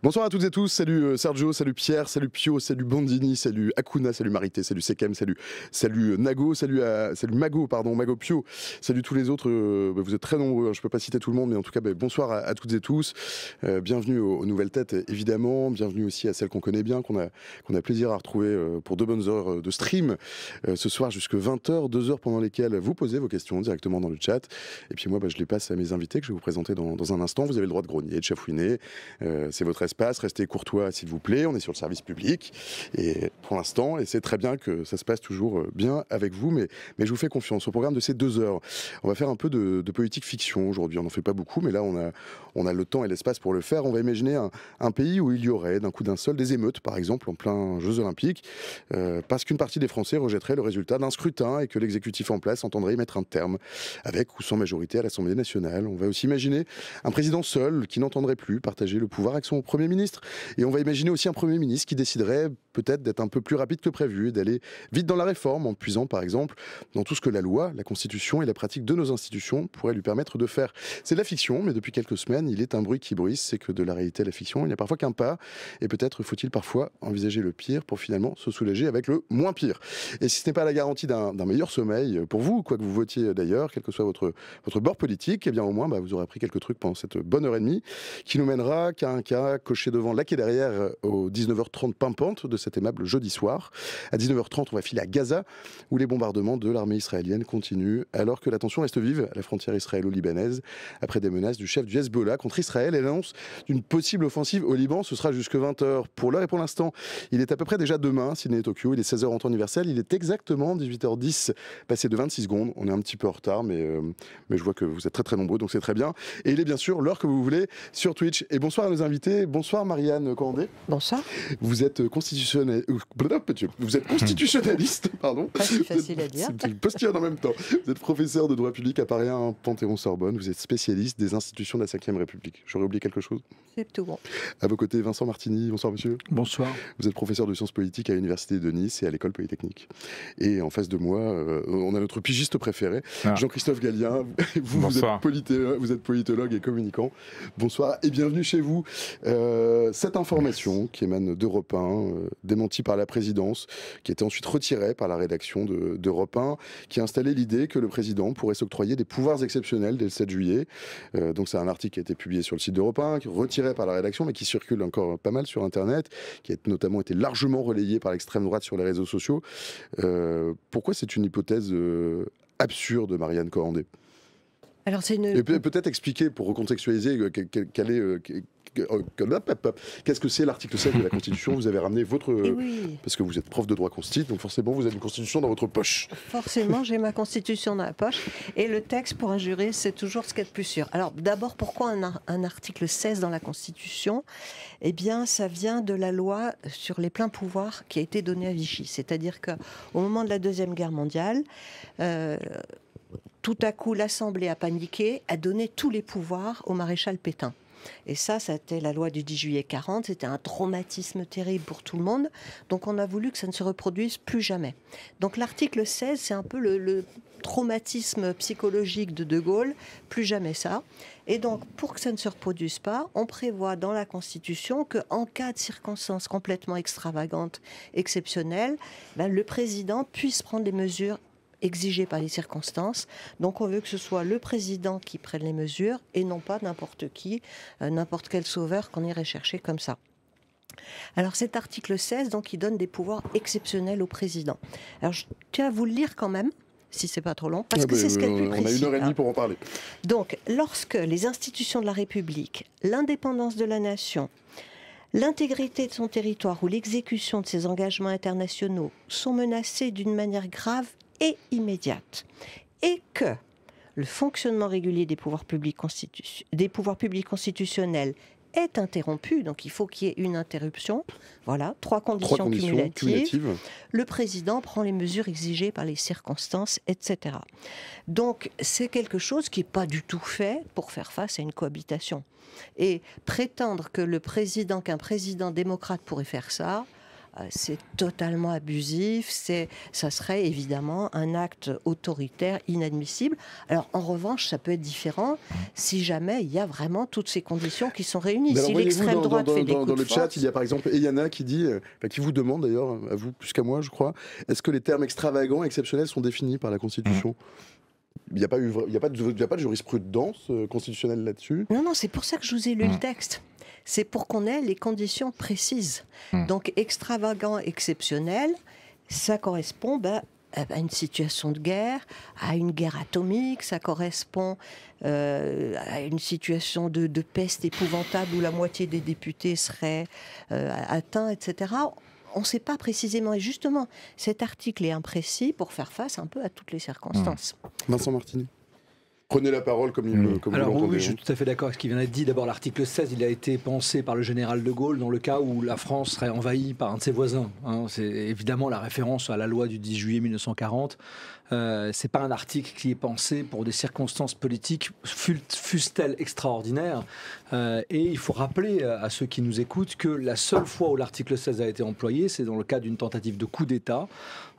Bonsoir à toutes et tous, salut Sergio, salut Pierre, salut Pio, salut Bandini, salut Akuna, salut Marité, salut Sekem, salut Nago, salut Mago, Mago Pio, salut tous les autres, vous êtes très nombreux, hein, je peux pas citer tout le monde, mais en tout cas bonsoir à toutes et tous, bienvenue aux nouvelles têtes évidemment, bienvenue aussi à celles qu'on connaît bien, qu'on a plaisir à retrouver pour 2 bonnes heures de stream, ce soir jusque 20h, 2 heures pendant lesquelles vous posez vos questions directement dans le chat, et puis moi je les passe à mes invités que je vais vous présenter dans un instant. Vous avez le droit de grogner, de chafouiner, c'est votre espace, restez courtois s'il vous plaît, on est sur le service public et pour l'instant, et c'est très bien que ça se passe toujours bien avec vous, mais je vous fais confiance. Au programme de ces 2 heures, on va faire un peu de politique fiction aujourd'hui, on n'en fait pas beaucoup, mais là on a le temps et l'espace pour le faire. On va imaginer un pays où il y aurait d'un coup d'un seul des émeutes, par exemple en plein Jeux Olympiques, parce qu'une partie des Français rejetterait le résultat d'un scrutin et que l'exécutif en place entendrait y mettre un terme, avec ou sans majorité à l'Assemblée nationale. On va aussi imaginer un président seul qui n'entendrait plus partager le pouvoir avec son Premier ministre. Et on va imaginer aussi un Premier ministre qui déciderait peut-être d'être un peu plus rapide que prévu et d'aller vite dans la réforme en puisant par exemple dans tout ce que la loi, la Constitution et la pratique de nos institutions pourraient lui permettre de faire. C'est de la fiction, mais depuis quelques semaines, il est un bruit qui bruisse, c'est que de la réalité à la fiction, il n'y a parfois qu'un pas, et peut-être faut-il parfois envisager le pire pour finalement se soulager avec le moins pire. Et si ce n'est pas la garantie d'un meilleur sommeil pour vous, quoi que vous votiez d'ailleurs, quel que soit votre bord politique, eh bien au moins vous aurez appris quelques trucs pendant cette bonne heure et demie qui nous mènera qu'à un cas coché devant la quai derrière aux 19h30 pimpante de cet aimable jeudi soir. À 19h30, on va filer à Gaza où les bombardements de l'armée israélienne continuent alors que la tension reste vive à la frontière israélo-libanaise après des menaces du chef du Hezbollah contre Israël et l'annonce d'une possible offensive au Liban. Ce sera jusque 20h pour l'heure et pour l'instant. Il est à peu près déjà demain, Sydney et Tokyo. Il est 16h en temps universel. Il est exactement 18h10 passé de 26 secondes. On est un petit peu en retard, mais je vois que vous êtes très très nombreux, donc c'est très bien. Et il est bien sûr l'heure que vous voulez sur Twitch. Et bonsoir à nos invités. Bonsoir Marianne Coandé. Bonsoir. Vous êtes constitutionnaliste, pardon. Pas si facile à dire. C'est une postillonne en même temps. Vous êtes professeur de droit public à Paris 1, Panthéon-Sorbonne. Vous êtes spécialiste des institutions de la Ve République. J'aurais oublié quelque chose? C'est tout bon. À vos côtés, Vincent Martini. Bonsoir monsieur. Bonsoir. Vous êtes professeur de sciences politiques à l'Université de Nice et à l'École Polytechnique. Et en face de moi, on a notre pigiste préféré, Jean-Christophe Gallien. Vous êtes politologue et communicant. Bonsoir et bienvenue chez vous. Cette information qui émane d'Europe 1, démentie par la présidence, qui a été ensuite retirée par la rédaction d'Europe 1, qui a installé l'idée que le président pourrait s'octroyer des pouvoirs exceptionnels dès le 7 juillet. Donc c'est un article qui a été publié sur le site d'Europe 1, retiré par la rédaction, mais qui circule encore pas mal sur Internet, qui a notamment été largement relayé par l'extrême droite sur les réseaux sociaux. Pourquoi c'est une hypothèse absurde, Marianne Coandé? Alors c'est une... Et peut-être expliquer, pour recontextualiser, qu'est-ce que c'est l'article 7 de la Constitution. Vous avez ramené votre... Oui. Parce que vous êtes prof de droit constitutionnel, donc forcément vous avez une Constitution dans votre poche. Forcément, j'ai ma Constitution dans la poche. Et le texte, pour un juriste, c'est toujours ce qu'il y a de plus sûr. Alors d'abord, pourquoi un article 16 dans la Constitution? Eh bien, ça vient de la loi sur les pleins pouvoirs qui a été donnée à Vichy. C'est-à-dire qu'au moment de la Deuxième Guerre mondiale... tout à coup, l'Assemblée a paniqué, a donné tous les pouvoirs au maréchal Pétain. Et ça, c'était la loi du 10 juillet 40, c'était un traumatisme terrible pour tout le monde. Donc on a voulu que ça ne se reproduise plus jamais. Donc l'article 16, c'est un peu le traumatisme psychologique de De Gaulle, plus jamais ça. Et donc, pour que ça ne se reproduise pas, on prévoit dans la Constitution qu'en cas de circonstances complètement extravagantes, exceptionnelles, le président puisse prendre des mesures exigé par les circonstances. Donc on veut que ce soit le président qui prenne les mesures et non pas n'importe qui, n'importe quel sauveur qu'on irait chercher comme ça. Alors cet article 16, donc, il donne des pouvoirs exceptionnels au président. Alors je tiens à vous le lire quand même, si c'est pas trop long, parce que c'est ce qu'il y a de plus précis. On a 1h30 pour en parler. Donc, lorsque les institutions de la République, l'indépendance de la nation, l'intégrité de son territoire ou l'exécution de ses engagements internationaux sont menacées d'une manière grave et immédiate, et que le fonctionnement régulier des pouvoirs publics constitutionnels est interrompu, donc il faut qu'il y ait une interruption. Voilà, trois conditions cumulatives. Le président prend les mesures exigées par les circonstances, etc. Donc c'est quelque chose qui n'est pas du tout fait pour faire face à une cohabitation. Et prétendre qu'un président démocrate pourrait faire ça, c'est totalement abusif, ça serait évidemment un acte autoritaire inadmissible. Alors en revanche, ça peut être différent si jamais il y a vraiment toutes ces conditions qui sont réunies. Si l'extrême droite fait des coups dans de le force, chat, il y a par exemple Eyana qui dit, qui vous demande d'ailleurs, à vous plus qu'à moi je crois, est-ce que les termes extravagants et exceptionnels sont définis par la Constitution ? Il n'y a pas de jurisprudence constitutionnelle là-dessus. Non, c'est pour ça que je vous ai lu le texte. C'est pour qu'on ait les conditions précises. Donc extravagant, exceptionnel, ça correspond à une situation de guerre, à une guerre atomique, ça correspond à une situation de peste épouvantable où la moitié des députés seraient atteints, etc. On ne sait pas précisément. Et justement, cet article est imprécis pour faire face un peu à toutes les circonstances. Vincent Martini. Prenez la parole comme vous l'entendez. Alors oui, je suis tout à fait d'accord avec ce qui vient d'être dit. D'abord, l'article 16, il a été pensé par le général de Gaulle dans le cas où la France serait envahie par un de ses voisins. C'est évidemment la référence à la loi du 10 juillet 1940. C'est pas un article qui est pensé pour des circonstances politiques, fussent-elles extraordinaires. Et il faut rappeler à ceux qui nous écoutent que la seule fois où l'article 16 a été employé, c'est dans le cas d'une tentative de coup d'État.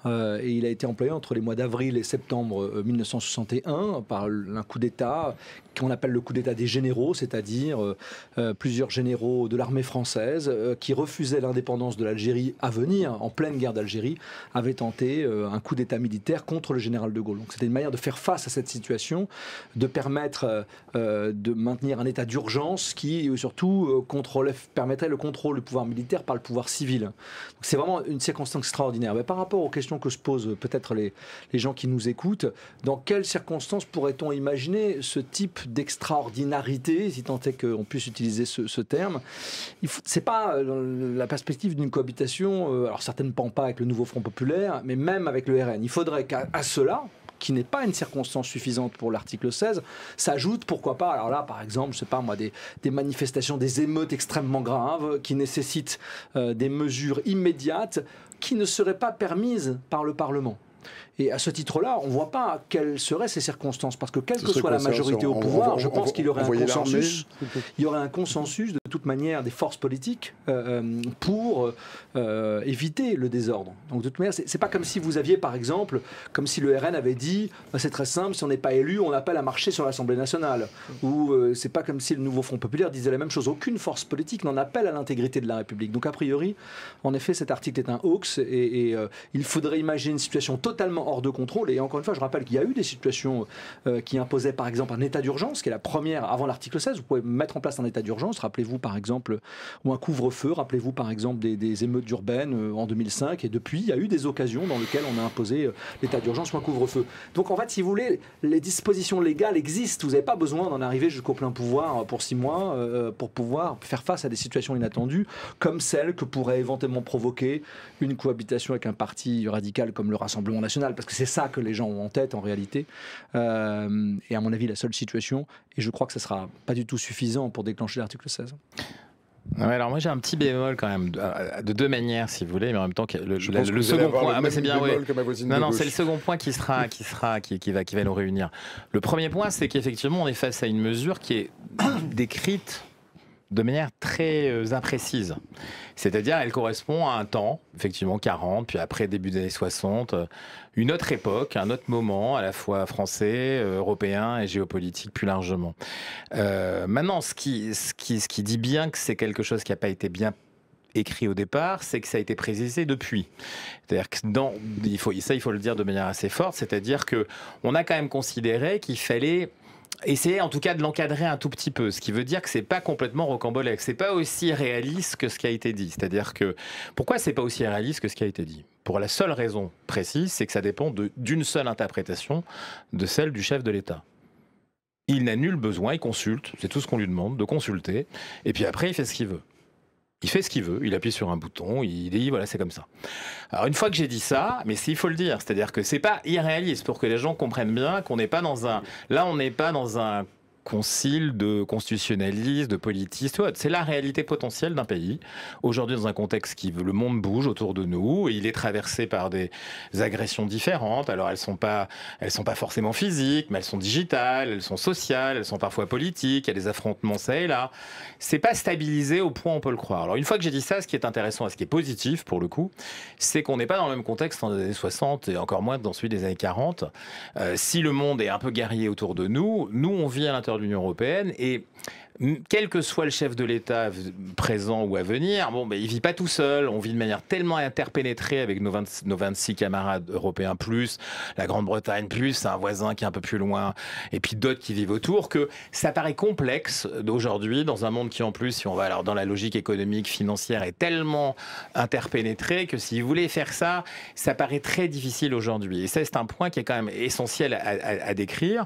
Et il a été employé entre les mois d'avril et septembre 1961 par un coup d'État qu'on appelle le coup d'État des généraux, c'est-à-dire plusieurs généraux de l'armée française qui refusaient l'indépendance de l'Algérie à venir, en pleine guerre d'Algérie, avaient tenté un coup d'État militaire contre le général de Gaulle. Donc c'était une manière de faire face à cette situation, de permettre de maintenir un état d'urgence qui surtout permettrait le contrôle du pouvoir militaire par le pouvoir civil. Donc c'est vraiment une circonstance extraordinaire. Mais par rapport aux questions que se posent peut-être les gens qui nous écoutent, dans quelles circonstances pourrait-on imaginer ce type d'extraordinarité, si tant est qu'on puisse utiliser ce terme? C'est pas la perspective d'une cohabitation, alors certainement pas avec le nouveau Front populaire, mais même avec le RN. Il faudrait qu'à cela, qui n'est pas une circonstance suffisante pour l'article 16, s'ajoute, pourquoi pas, alors là, par exemple, je sais pas moi, des manifestations, des émeutes extrêmement graves qui nécessitent des mesures immédiates qui ne seraient pas permises par le Parlement. Et à ce titre-là, on ne voit pas quelles seraient ces circonstances, parce que quelle que soit la majorité au pouvoir, je pense qu'il y aurait un consensus. Il y aurait un consensus de toute manière des forces politiques pour éviter le désordre. Donc de toute manière, c'est pas comme si vous aviez, par exemple, comme si le RN avait dit, c'est très simple, si on n'est pas élu, on appelle à marcher sur l'Assemblée nationale. Ou c'est pas comme si le nouveau Front populaire disait la même chose. Aucune force politique n'en appelle à l'intégrité de la République. Donc a priori, en effet, cet article est un hoax et il faudrait imaginer une situation totalement hors de contrôle. Et encore une fois, je rappelle qu'il y a eu des situations qui imposaient par exemple un état d'urgence, qui est la première avant l'article 16. Vous pouvez mettre en place un état d'urgence, rappelez-vous par exemple, ou un couvre-feu, rappelez-vous par exemple des émeutes urbaines en 2005. Et depuis, il y a eu des occasions dans lesquelles on a imposé l'état d'urgence ou un couvre-feu. Donc en fait, si vous voulez, les dispositions légales existent. Vous n'avez pas besoin d'en arriver jusqu'au plein pouvoir pour 6 mois pour pouvoir faire face à des situations inattendues, comme celle que pourrait éventuellement provoquer une cohabitation avec un parti radical comme le Rassemblement national, parce que c'est ça que les gens ont en tête en réalité, et à mon avis la seule situation, et je crois que ça ne sera pas du tout suffisant pour déclencher l'article 16. Ouais, alors moi j'ai un petit bémol quand même, de deux manières si vous voulez, mais en même temps le second point, c'est bien, ouais. Non, c'est le second point qui va nous réunir. Le premier point, c'est qu'effectivement on est face à une mesure qui est décrite de manière très imprécise. C'est-à-dire, elle correspond à un temps, effectivement 40, puis après début des années 60, une autre époque, un autre moment, à la fois français, européen et géopolitique plus largement. Maintenant, ce qui dit bien que c'est quelque chose qui n'a pas été bien écrit au départ, c'est que ça a été précisé depuis. C'est-à-dire que il faut le dire de manière assez forte, c'est-à-dire qu'on a quand même considéré qu'il fallait essayer en tout cas de l'encadrer un tout petit peu, ce qui veut dire que c'est pas complètement rocambolesque, c'est pas aussi réaliste que ce qui a été dit. C'est-à-dire que, pourquoi c'est pas aussi réaliste que ce qui a été dit? Pour la seule raison précise, c'est que ça dépend d'une seule interprétation, de celle du chef de l'État. Il n'a nul besoin, il consulte, c'est tout ce qu'on lui demande, de consulter, et puis après il fait ce qu'il veut. Il fait ce qu'il veut, il appuie sur un bouton, il dit voilà, c'est comme ça. Alors une fois que j'ai dit ça, mais il faut le dire, c'est-à-dire que c'est pas irréaliste, pour que les gens comprennent bien qu'on n'est pas dans un... Là, on n'est pas dans un concile de constitutionnalistes, de politistes. C'est la réalité potentielle d'un pays. Aujourd'hui, dans un contexte qui le monde bouge autour de nous, et il est traversé par des agressions différentes. Alors, elles sont pas forcément physiques, mais elles sont digitales, elles sont sociales, elles sont parfois politiques. Il y a des affrontements ça et là. C'est pas stabilisé au point où on peut le croire. Alors, une fois que j'ai dit ça, ce qui est intéressant et ce qui est positif pour le coup, c'est qu'on n'est pas dans le même contexte dans les années 60 et encore moins dans celui des années 40. Si le monde est un peu guerrier autour de nous, on vit à l'intérieur de l'Union européenne et quel que soit le chef de l'État présent ou à venir, il vit pas tout seul. On vit de manière tellement interpénétrée avec nos 26 camarades européens plus, la Grande-Bretagne plus, un voisin qui est un peu plus loin, et puis d'autres qui vivent autour, que ça paraît complexe d'aujourd'hui dans un monde qui en plus, si on va alors dans la logique économique, financière, est tellement interpénétré que si vous voulez faire ça, ça paraît très difficile aujourd'hui. Et ça, c'est un point qui est quand même essentiel à décrire,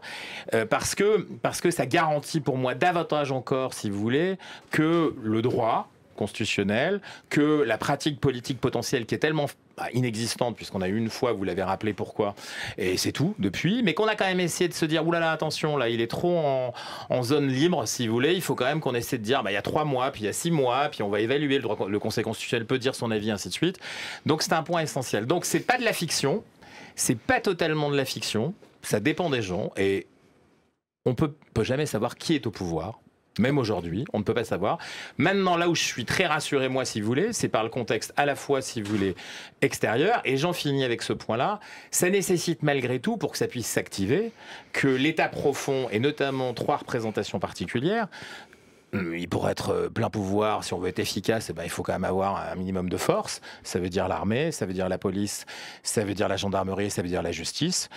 parce que ça garantit pour moi davantage encore, si vous voulez, que le droit constitutionnel, que la pratique politique potentielle qui est tellement inexistante, puisqu'on a eu une fois, vous l'avez rappelé pourquoi, et c'est tout depuis, mais qu'on a quand même essayé de se dire, oulala, attention, là, il est trop en zone libre, si vous voulez, il faut quand même qu'on essaie de dire, il y a 3 mois, puis il y a 6 mois, puis on va évaluer, le Conseil constitutionnel peut dire son avis, ainsi de suite. Donc c'est un point essentiel. Donc c'est pas de la fiction, c'est pas totalement de la fiction, ça dépend des gens, et on peut jamais savoir qui est au pouvoir. Même aujourd'hui, on ne peut pas savoir. Maintenant, là où je suis très rassuré, moi, si vous voulez, c'est par le contexte à la fois, si vous voulez, extérieur. Et j'en finis avec ce point-là. Ça nécessite malgré tout, pour que ça puisse s'activer, que l'État profond, et notamment 3 représentations particulières, il pourrait être plein pouvoir, si on veut être efficace, il faut quand même avoir un minimum de force. Ça veut dire l'armée, ça veut dire la police, ça veut dire la gendarmerie, ça veut dire la justice.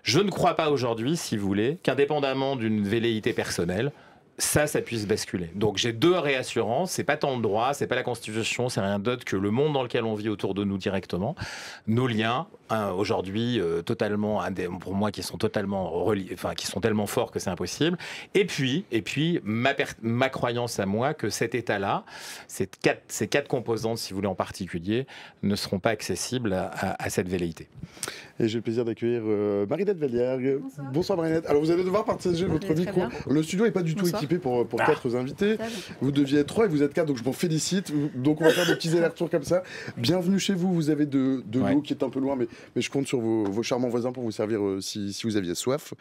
Je ne crois pas aujourd'hui, si vous voulez, qu'indépendamment d'une velléité personnelle, ça puisse basculer. Donc j'ai 2 réassurances, c'est pas tant le droit, c'est pas la Constitution, c'est rien d'autre que le monde dans lequel on vit autour de nous directement. Nos liens, aujourd'hui, totalement, pour moi, qui sont totalement qui sont tellement forts que c'est impossible. Et puis ma croyance à moi que cet état-là, ces quatre composantes, si vous voulez en particulier, ne seront pas accessibles à cette velléité. Et j'ai le plaisir d'accueillir Marinette Vallière. Bonsoir Marinette. Alors vous allez devoir partager votre micro. Le studio n'est pas du tout équipé pour 4 invités. Vous deviez être 3 et vous êtes 4, donc je m'en félicite. Donc on va faire des petits allers-retours comme ça. Bienvenue chez vous. Vous avez de l'eau qui est un peu loin, mais je compte sur vos charmants voisins pour vous servir si vous aviez soif.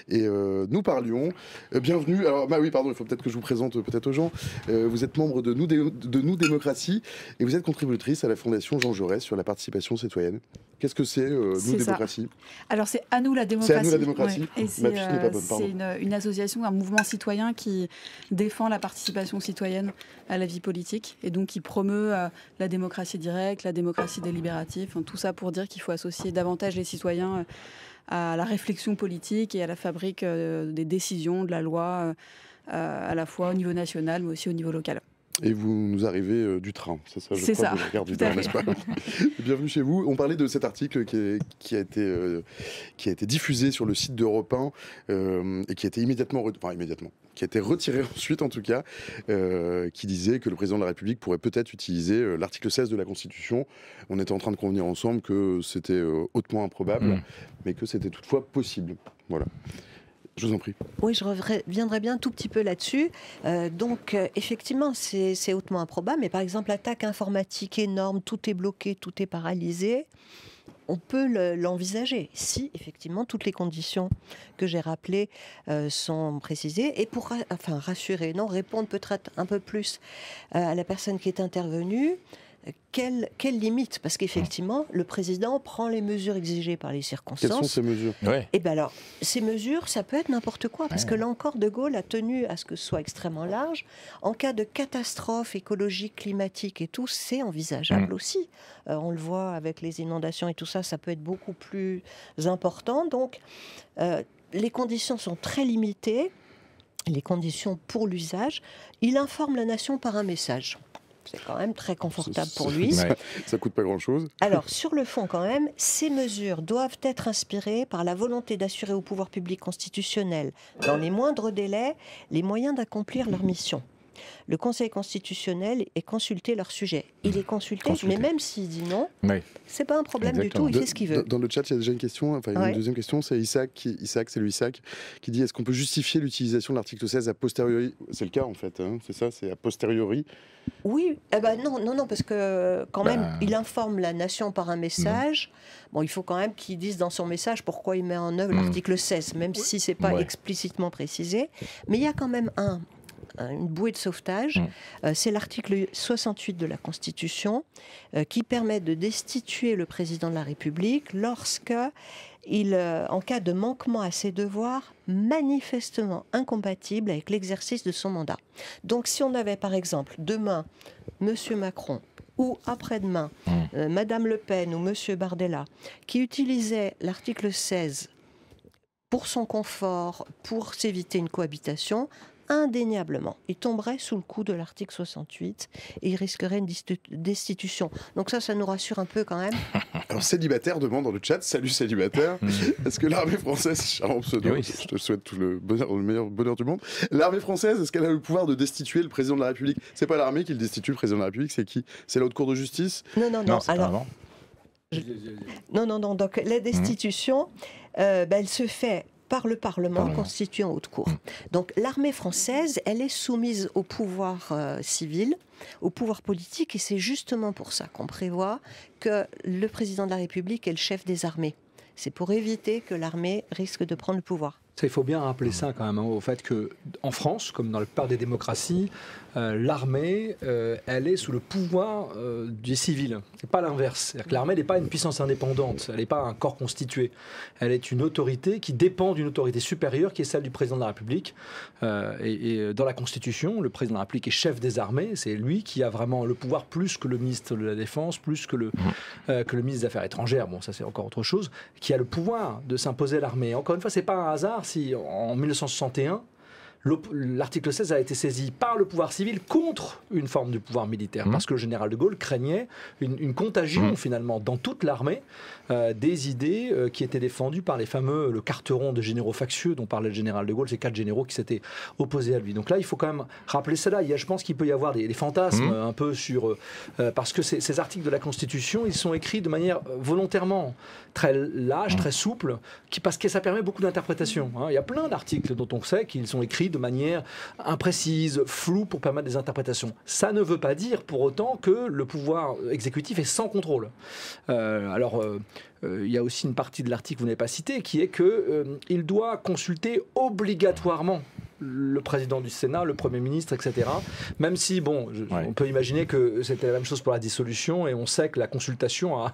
Et nous parlions. Bienvenue. Alors oui, pardon, il faut peut-être que je vous présente aux gens. Vous êtes membre de Nous Démocratie et vous êtes contributrice à la Fondation Jean Jaurès sur la participation citoyenne. Qu'est-ce que c'est Nous Démocratie? Alors c'est À nous la démocratie. C'est À nous la démocratie. Ouais. C'est une association, un mouvement citoyen qui défend la participation citoyenne à la vie politique et donc qui promeut la démocratie directe, la démocratie délibérative, tout ça pour dire qu'il faut associer davantage les citoyens à la réflexion politique et à la fabrique des décisions, de la loi, à la fois au niveau national mais aussi au niveau local. Et vous nous arrivez du train, c'est ça, je crois, de la gare du train, n'est-ce pas? Bienvenue chez vous. On parlait de cet article qui a été diffusé sur le site d'Europe 1 et qui a été qui a été retiré ensuite en tout cas, qui disait que le président de la République pourrait peut-être utiliser l'article 16 de la Constitution. On était en train de convenir ensemble que c'était hautement improbable, mais que c'était toutefois possible. Voilà. Je vous en prie. Oui, je reviendrai bien un tout petit peu là-dessus. Effectivement, c'est hautement improbable, mais par exemple, l'attaque informatique énorme, tout est bloqué, tout est paralysé, on peut l'envisager si, effectivement, toutes les conditions que j'ai rappelées sont précisées. Et pour rassurer, répondre peut-être un peu plus à la personne qui est intervenue, quelle limite? Parce qu'effectivement, le président prend les mesures exigées par les circonstances. Quelles sont ces mesures? Et bien alors, ces mesures, ça peut être n'importe quoi. Parce que là encore, De Gaulle a tenu à ce que ce soit extrêmement large. En cas de catastrophe écologique, climatique et tout, c'est envisageable aussi. On le voit avec les inondations et tout ça, ça peut être beaucoup plus important. Donc, les conditions sont très limitées. Les conditions pour l'usage. Il informe la nation par un message. C'est quand même très confortable pour lui. Ça coûte pas grand-chose. Alors, sur le fond, quand même, ces mesures doivent être inspirées par la volonté d'assurer au pouvoir public constitutionnel, dans les moindres délais, les moyens d'accomplir leur mission. le Conseil constitutionnel est consulté leur sujet. Il est consulté, mais même s'il dit non, c'est pas un problème du tout, il fait ce qu'il veut. Dans le chat, il y a déjà une question, enfin une deuxième question, c'est Isaac, c'est lui Isaac, qui dit est-ce qu'on peut justifier l'utilisation de l'article 16 a posteriori? C'est le cas en fait, hein, c'est ça, c'est a posteriori. Oui, non, parce que quand même, il informe la nation par un message. Bon, il faut quand même qu'il dise dans son message pourquoi il met en œuvre l'article 16, même si c'est pas explicitement précisé. Mais il y a quand même une bouée de sauvetage, c'est l'article 68 de la Constitution qui permet de destituer le président de la République lorsque en cas de manquement à ses devoirs manifestement incompatible avec l'exercice de son mandat. Donc si on avait par exemple demain M. Macron ou après-demain Mme Le Pen ou M. Bardella qui utilisaient l'article 16 pour son confort, pour s'éviter une cohabitation, indéniablement, il tomberait sous le coup de l'article 68 et il risquerait une destitution. Donc ça nous rassure un peu quand même. Alors célibataire demande dans le chat, salut célibataire, est-ce que l'armée française, charmant pseudo, je te souhaite tout le meilleur bonheur du monde, l'armée française, est-ce qu'elle a le pouvoir de destituer le président de la République? C'est pas l'armée qui le destitue, le président de la République, c'est qui? C'est la haute cour de justice? Non, alors... Non, donc la destitution, elle se fait par le Parlement constitué en haute cour. Donc l'armée française, elle est soumise au pouvoir civil, au pouvoir politique, et c'est justement pour ça qu'on prévoit que le président de la République est le chef des armées. C'est pour éviter que l'armée risque de prendre le pouvoir. Il faut bien rappeler ça quand même, au fait qu'en France, comme dans la plupart des démocraties, l'armée, elle est sous le pouvoir des civils. C'est pas l'inverse. C'est-à-dire que l'armée n'est pas une puissance indépendante, elle n'est pas un corps constitué. Elle est une autorité qui dépend d'une autorité supérieure qui est celle du président de la République. Et dans la Constitution, le président de la République est chef des armées. C'est lui qui a vraiment le pouvoir plus que le ministre de la Défense, plus que le ministre des Affaires étrangères. Bon, ça c'est encore autre chose. Qui a le pouvoir de s'imposer l'armée. Encore une fois, c'est pas un hasard si en 1961, l'article 16 a été saisi par le pouvoir civil contre une forme de pouvoir militaire, parce que le général de Gaulle craignait une contagion finalement dans toute l'armée des idées qui étaient défendues par le carteron de généraux factieux dont parlait le général de Gaulle, ces 4 généraux qui s'étaient opposés à lui. Donc là, il faut quand même rappeler cela. Je pense qu'il peut y avoir des fantasmes un peu sur... parce que ces articles de la Constitution, ils sont écrits de manière volontairement très lâche, très souple, parce que ça permet beaucoup d'interprétations. Il y a plein d'articles dont on sait qu'ils sont écrits de manière imprécise, floue, pour permettre des interprétations. Ça ne veut pas dire pour autant que le pouvoir exécutif est sans contrôle. Il y a aussi une partie de l'article que vous n'avez pas cité, qui est qu'il doit consulter obligatoirement le président du Sénat, le Premier ministre, etc. Même si, on peut imaginer que c'était la même chose pour la dissolution, et on sait que la consultation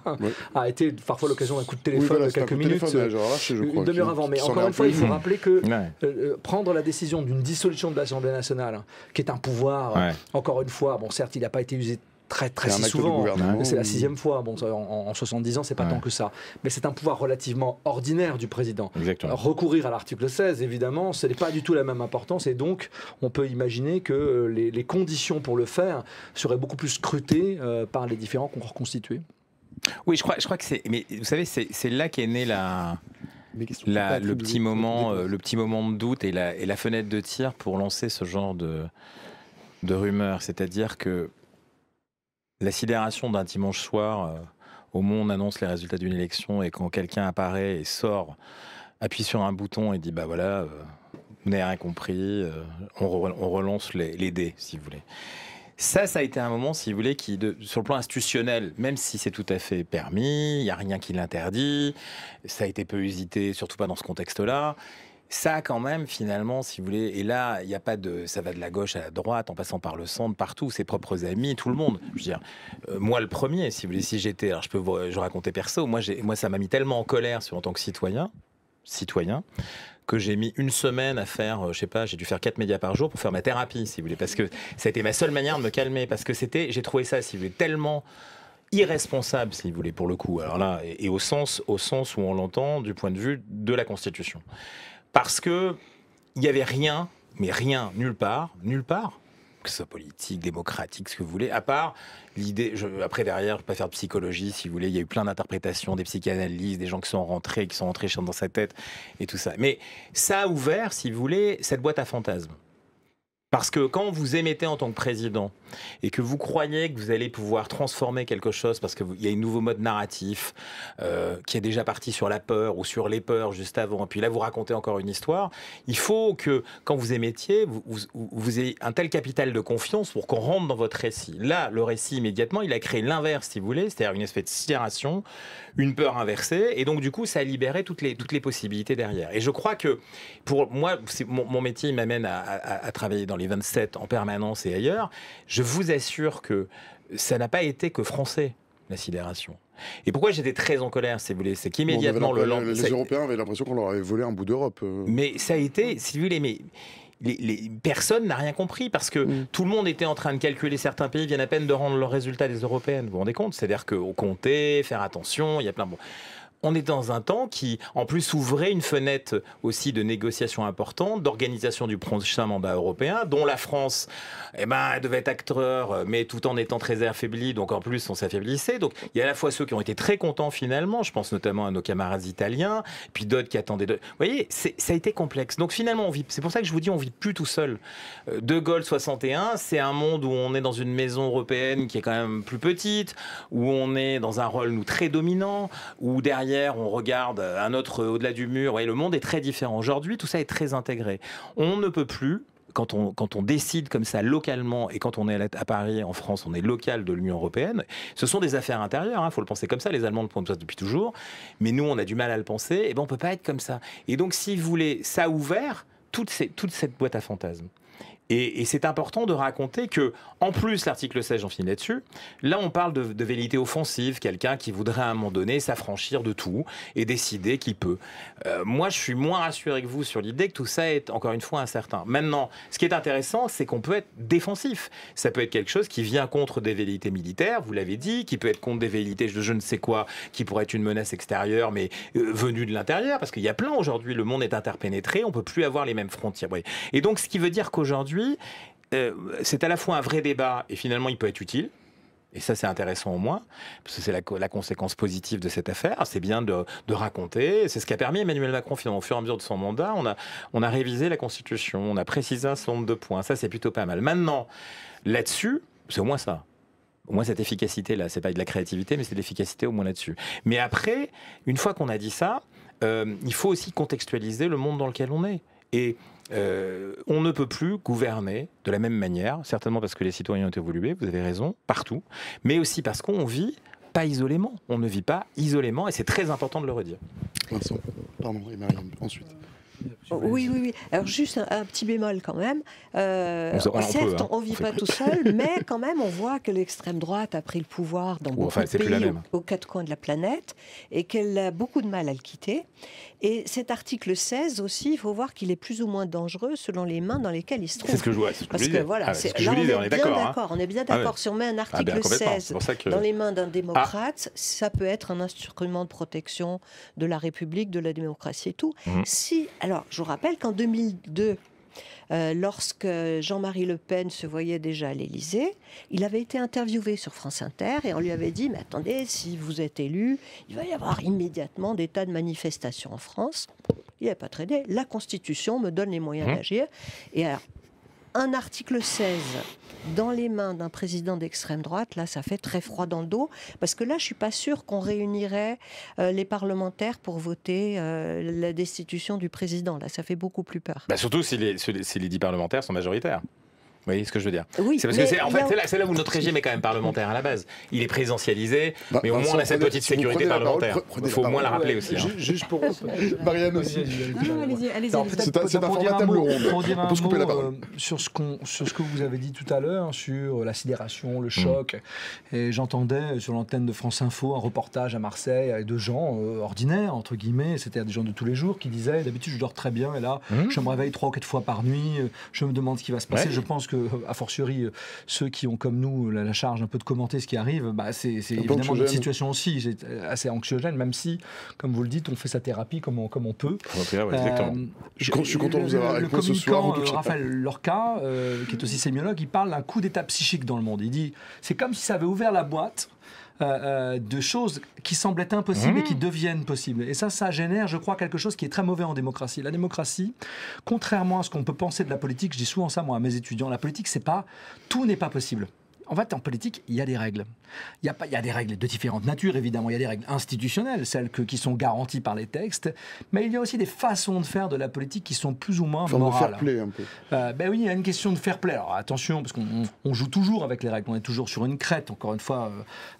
a été parfois l'occasion d'un coup de téléphone de quelques minutes, une demi-heure avant. Mais encore une fois, il faut rappeler que prendre la décision d'une dissolution de l'Assemblée nationale, qui est un pouvoir, encore une fois, certes, il n'a pas été usé très si souvent, c'est la 6e fois, en 70 ans c'est pas tant que ça, mais c'est un pouvoir relativement ordinaire du président. Recourir à l'article 16, évidemment, ce n'est pas du tout la même importance, et donc on peut imaginer que les conditions pour le faire seraient beaucoup plus scrutées par les différents corps constitués. Oui, je crois que c'est... Mais vous savez, c'est là qu'est né le petit moment de doute et la fenêtre de tir pour lancer ce genre de rumeurs. C'est-à-dire que la sidération d'un dimanche soir, au moment où on annonce les résultats d'une élection, et quand quelqu'un apparaît et sort, appuie sur un bouton et dit « bah voilà, vous n'avez rien compris, on relance les dés, si vous voulez ». Ça a été un moment, si vous voulez, qui, sur le plan institutionnel, même si c'est tout à fait permis, il n'y a rien qui l'interdit, ça a été peu usité, surtout pas dans ce contexte-là. Ça, quand même, finalement, si vous voulez, et là, il n'y a pas ça va de la gauche à la droite, en passant par le centre, partout, ses propres amis, tout le monde. Je veux dire, moi, le premier, si vous voulez, si j'étais, alors je racontais perso, moi, ça m'a mis tellement en colère en tant que citoyen, que j'ai mis une semaine à faire, je sais pas, j'ai dû faire 4 médias par jour pour faire ma thérapie, si vous voulez, parce que ça a été ma seule manière de me calmer, parce que j'ai trouvé ça, si vous voulez, tellement irresponsable, si vous voulez, pour le coup. Alors là, et au sens où on l'entend, du point de vue de la Constitution. Parce que il n'y avait rien, mais rien, nulle part, que ce soit politique, démocratique, ce que vous voulez, à part l'idée, après derrière, je ne vais pas faire de psychologie, si vous voulez, il y a eu plein d'interprétations, des psychanalyses, des gens qui sont rentrés dans sa tête, et tout ça. Mais ça a ouvert, si vous voulez, cette boîte à fantasmes. Parce que quand vous émettez en tant que président et que vous croyez que vous allez pouvoir transformer quelque chose parce qu'il y a un nouveau mode narratif qui est déjà parti sur la peur ou sur les peurs juste avant, et puis là vous racontez encore une histoire, il faut que quand vous émettiez, vous ayez un tel capital de confiance pour qu'on rentre dans votre récit. Là, le récit immédiatement, il a créé l'inverse si vous voulez, c'est-à-dire une espèce de sidération, une peur inversée, et donc du coup ça a libéré toutes les possibilités derrière. Et je crois que pour moi, mon métier m'amène à travailler dans les 27 en permanence et ailleurs. Je vous assure que ça n'a pas été que français, la sidération. Et pourquoi j'étais très en colère, si vous voulez, c'est qu'immédiatement les Européens avaient l'impression qu'on leur avait volé un bout d'Europe. Mais ça a été, si vous voulez, mais personne n'a rien compris parce que tout le monde était en train de calculer. Certains pays viennent à peine de rendre leurs résultats des européennes. Vous vous rendez compte? C'est-à-dire qu'on comptait, faire attention, il y a plein de... On est dans un temps qui, en plus, ouvrait une fenêtre aussi de négociations importantes, d'organisation du prochain mandat européen, dont la France, elle devait être acteur, mais tout en étant très affaiblie, donc en plus, on s'affaiblissait. Donc, il y a à la fois ceux qui ont été très contents finalement, je pense notamment à nos camarades italiens, puis d'autres qui attendaient... Vous voyez, ça a été complexe. Donc finalement, c'est pour ça que je vous dis, on vit plus tout seul. De Gaulle 61, c'est un monde où on est dans une maison européenne qui est quand même plus petite, où on est dans un rôle, nous, très dominant, où derrière, on regarde un autre au-delà du mur. Ouais, le monde est très différent. Aujourd'hui, tout ça est très intégré. On ne peut plus, quand on décide comme ça localement, et quand on est à Paris, en France, on est local de l'Union européenne, ce sont des affaires intérieures, faut le penser comme ça, les Allemands le pensent depuis toujours, mais nous, on a du mal à le penser, et on ne peut pas être comme ça. Et donc, si vous voulez, ça a ouvert toute cette boîte à fantasmes. Et c'est important de raconter que, en plus, l'article 16, j'en finis là-dessus, là on parle de velléité offensive, quelqu'un qui voudrait à un moment donné s'affranchir de tout et décider qu'il peut. Moi, je suis moins rassuré que vous sur l'idée que tout ça est, encore une fois, incertain. Maintenant, ce qui est intéressant, c'est qu'on peut être défensif. Ça peut être quelque chose qui vient contre des velléités militaires, vous l'avez dit, qui peut être contre des velléités de je ne sais quoi, qui pourrait être une menace extérieure, mais venue de l'intérieur, parce qu'il y a plein aujourd'hui, le monde est interpénétré, on ne peut plus avoir les mêmes frontières. Et donc, ce qui veut dire qu'aujourd'hui, c'est à la fois un vrai débat et finalement il peut être utile. Et ça, c'est intéressant au moins, parce que c'est la conséquence positive de cette affaire. C'est bien de raconter. C'est ce qui a permis Emmanuel Macron, finalement, au fur et à mesure de son mandat, on a révisé la Constitution, on a précisé un certain nombre de points. Ça, c'est plutôt pas mal. Maintenant, là-dessus, c'est au moins ça. Au moins cette efficacité-là. C'est pas de la créativité, mais c'est de l'efficacité au moins là-dessus. Mais après, une fois qu'on a dit ça, il faut aussi contextualiser le monde dans lequel on est. Et on ne peut plus gouverner de la même manière, certainement parce que les citoyens ont évolué, vous avez raison, partout, mais aussi parce qu'on vit pas isolément. On ne vit pas isolément et c'est très important de le redire. Vincent, pardon, et Marianne, ensuite. Oui. Alors juste un petit bémol quand même. Certes, on ne vit pas tout seul, mais quand même on voit que l'extrême droite a pris le pouvoir dans beaucoup de pays aux quatre coins de la planète et qu'elle a beaucoup de mal à le quitter. Et cet article 16 aussi, il faut voir qu'il est plus ou moins dangereux selon les mains dans lesquelles il se trouve. C'est ce que je vois. Parce que voilà, on est d'accord. On est bien d'accord. Si on met un article 16 dans les mains d'un démocrate, ça peut être un instrument de protection de la République, de la démocratie et tout. Alors, je vous rappelle qu'en 2002, lorsque Jean-Marie Le Pen se voyait déjà à l'Élysée, il avait été interviewé sur France Inter et on lui avait dit « Mais attendez, si vous êtes élu, il va y avoir immédiatement des tas de manifestations en France. » Il n'a pas traîné. La Constitution me donne les moyens d'agir. Et alors, un article 16 dans les mains d'un président d'extrême droite, là, ça fait très froid dans le dos, parce que là, je ne suis pas sûre qu'on réunirait les parlementaires pour voter la destitution du président. Là, ça fait beaucoup plus peur. Surtout si les 10 parlementaires sont majoritaires. Vous voyez ce que je veux dire? Oui, c'est parce que c'est là où notre régime est quand même parlementaire à la base. Il est présidentialisé, mais au moins on a cette petite sécurité parlementaire. Il faut au moins la rappeler aussi. Juste pour Marianne aussi. Allez-y. C'est un format table ronde. Pour dire un mot sur ce que vous avez dit tout à l'heure, sur la sidération, le choc. Et j'entendais sur l'antenne de France Info un reportage à Marseille avec de gens ordinaires, entre guillemets, c'était des gens de tous les jours, qui disaient d'habitude je dors très bien et là je me réveille 3 ou 4 fois par nuit, je me demande ce qui va se passer. Je pense que a fortiori ceux qui ont comme nous la charge un peu de commenter ce qui arrive, c'est évidemment notre situation aussi, c'est assez anxiogène, même si, comme vous le dites, on fait sa thérapie comme on peut. Je suis content de vous avoir avec moi ce soir. Raphaël Lorca, qui est aussi sémiologue, il parle d'un coup d'état psychique dans le monde. Il dit, c'est comme si ça avait ouvert la boîte de choses qui semblaient impossibles et qui deviennent possibles. Et ça génère, je crois, quelque chose qui est très mauvais en démocratie. La démocratie, contrairement à ce qu'on peut penser de la politique, je dis souvent ça moi à mes étudiants, la politique, c'est pas, tout n'est pas possible. En fait, en politique, il y a des règles. Il y a des règles de différentes natures, évidemment. Il y a des règles institutionnelles, celles qui sont garanties par les textes. Mais il y a aussi des façons de faire de la politique qui sont plus ou moins morales. Fair play, un peu. Ben oui, il y a une question de fair play. Alors attention, parce qu'on joue toujours avec les règles. On est toujours sur une crête. Encore une fois,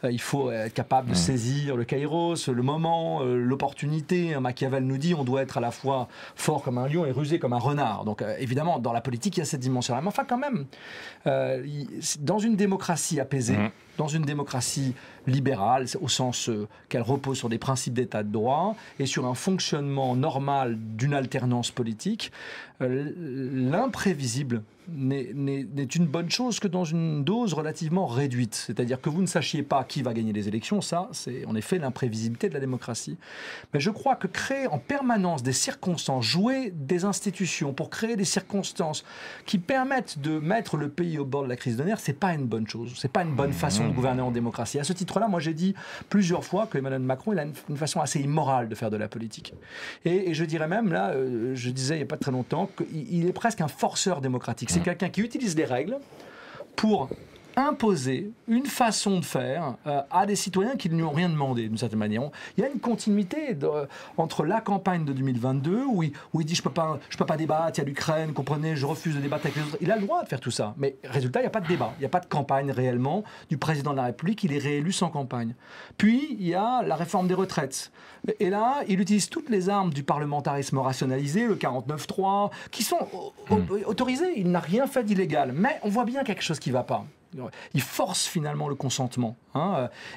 il faut être capable de saisir le kairos, le moment, l'opportunité. Machiavel nous dit on doit être à la fois fort comme un lion et rusé comme un renard. Donc évidemment, dans la politique, il y a cette dimension-là. Mais enfin, quand même, dans une démocratie apaisée, dans une démocratie libérale, au sens qu'elle repose sur des principes d'état de droit et sur un fonctionnement normal d'une alternance politique, l'imprévisible n'est une bonne chose que dans une dose relativement réduite. C'est-à-dire que vous ne sachiez pas qui va gagner les élections, ça, c'est en effet l'imprévisibilité de la démocratie. Mais je crois que créer en permanence des circonstances, jouer des institutions pour créer des circonstances qui permettent de mettre le pays au bord de la crise de nerfs, c'est pas une bonne chose. C'est pas une bonne façon de gouverner en démocratie. À ce titre-là, moi j'ai dit plusieurs fois que Emmanuel Macron, il a une façon assez immorale de faire de la politique. Et je dirais même, là, je disais il n'y a pas très longtemps, qu'il est presque un forceur démocratique. C'est quelqu'un qui utilise les règles pour imposer une façon de faire à des citoyens qui ne lui ont rien demandé, d'une certaine manière. Il y a une continuité entre la campagne de 2022, où il dit je peux pas débattre, il y a l'Ukraine, comprenez, je refuse de débattre avec les autres. Il a le droit de faire tout ça, mais résultat, il n'y a pas de débat, il n'y a pas de campagne réellement du président de la République, il est réélu sans campagne. Puis, il y a la réforme des retraites. Et là, il utilise toutes les armes du parlementarisme rationalisé, le 49.3, qui sont autorisées. Il n'a rien fait d'illégal, mais on voit bien quelque chose qui ne va pas. Il force finalement le consentement.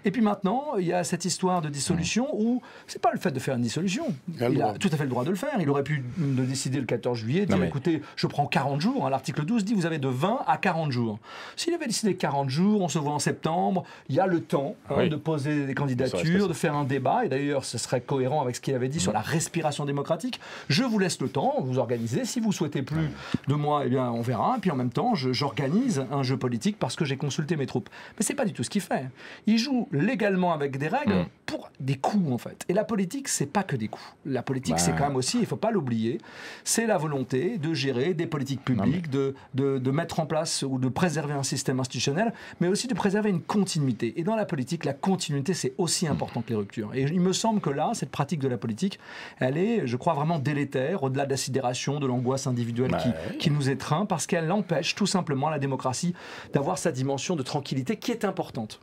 Et puis maintenant, il y a cette histoire de dissolution où c'est pas le fait de faire une dissolution. Il a tout à fait le droit de le faire. Il aurait pu le décider le 14 juillet, dire écoutez, je prends 40 jours. L'article 12 dit vous avez de 20 à 40 jours. S'il avait décidé 40 jours, on se voit en septembre, il y a le temps de poser des candidatures, de faire un débat. Et d'ailleurs, ce serait cohérent avec ce qu'il avait dit sur la respiration démocratique. Je vous laisse le temps, vous organisez. Si vous souhaitez plus de moi, eh bien, on verra. Et puis en même temps, j'organise un jeu politique parce que j'ai consulté mes troupes. Mais c'est pas du tout ce qu'il fait. Il joue légalement avec des règles pour des coups, en fait. Et la politique, c'est pas que des coups. La politique, c'est quand même aussi, il faut pas l'oublier, c'est la volonté de gérer des politiques publiques, de mettre en place ou de préserver un système institutionnel, mais aussi de préserver une continuité. Et dans la politique, la continuité, c'est aussi important que les ruptures. Et il me semble que là, cette pratique de la politique, elle est, je crois, vraiment délétère, au-delà de la sidération, de l'angoisse individuelle qui nous étreint, parce qu'elle empêche tout simplement la démocratie d'avoir sa dimension de tranquillité qui est importante.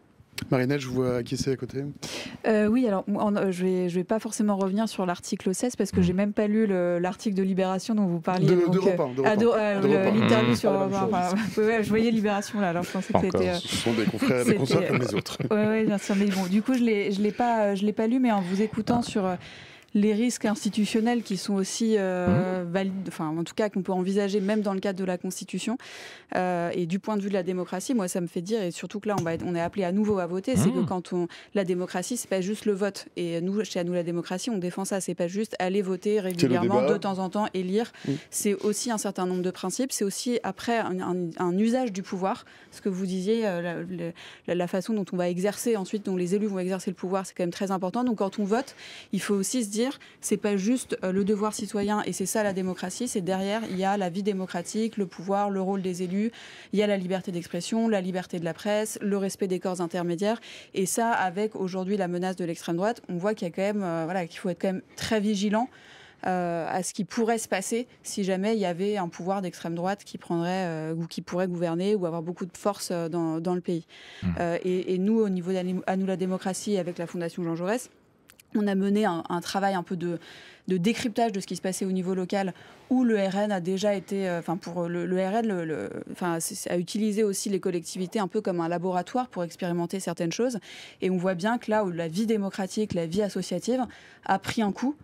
Marinette, je vois qui c'est à côté. Oui, alors je vais pas forcément revenir sur l'article 16 parce que j'ai même pas lu l'article de Libération dont vous parliez. L'interview sur. Je voyais Libération là, alors je pensais que c'était. Ce sont des confrères et des consoeurs comme les autres. Oui, bien sûr. Mais bon, du coup, je l'ai pas lu, mais en vous écoutant sur les risques institutionnels qui sont aussi valides, enfin en tout cas qu'on peut envisager même dans le cadre de la Constitution et du point de vue de la démocratie, moi ça me fait dire, et surtout que là on est appelé à nouveau à voter, c'est que quand la démocratie c'est pas juste le vote, et nous chez À nous la démocratie on défend ça, c'est pas juste aller voter régulièrement de temps en temps et lire, c'est aussi un certain nombre de principes, c'est aussi après un usage du pouvoir, ce que vous disiez, la façon dont on va exercer ensuite, dont les élus vont exercer le pouvoir, c'est quand même très important. Donc quand on vote, il faut aussi se dire c'est pas juste le devoir citoyen et c'est ça la démocratie, c'est derrière il y a la vie démocratique, le pouvoir, le rôle des élus, il y a la liberté d'expression, la liberté de la presse, le respect des corps intermédiaires, et ça avec aujourd'hui la menace de l'extrême droite, on voit qu'il y a quand même qu'il faut être quand même très vigilant à ce qui pourrait se passer si jamais il y avait un pouvoir d'extrême droite qui prendrait ou qui pourrait gouverner ou avoir beaucoup de force dans le pays. Et nous au niveau d'À nous la démocratie avec la Fondation Jean Jaurès, on a mené un travail un peu de décryptage de ce qui se passait au niveau local, où le RN a déjà été, pour le RN, a utilisé aussi les collectivités un peu comme un laboratoire pour expérimenter certaines choses. Et on voit bien que là où la vie démocratique, la vie associative a pris un coup,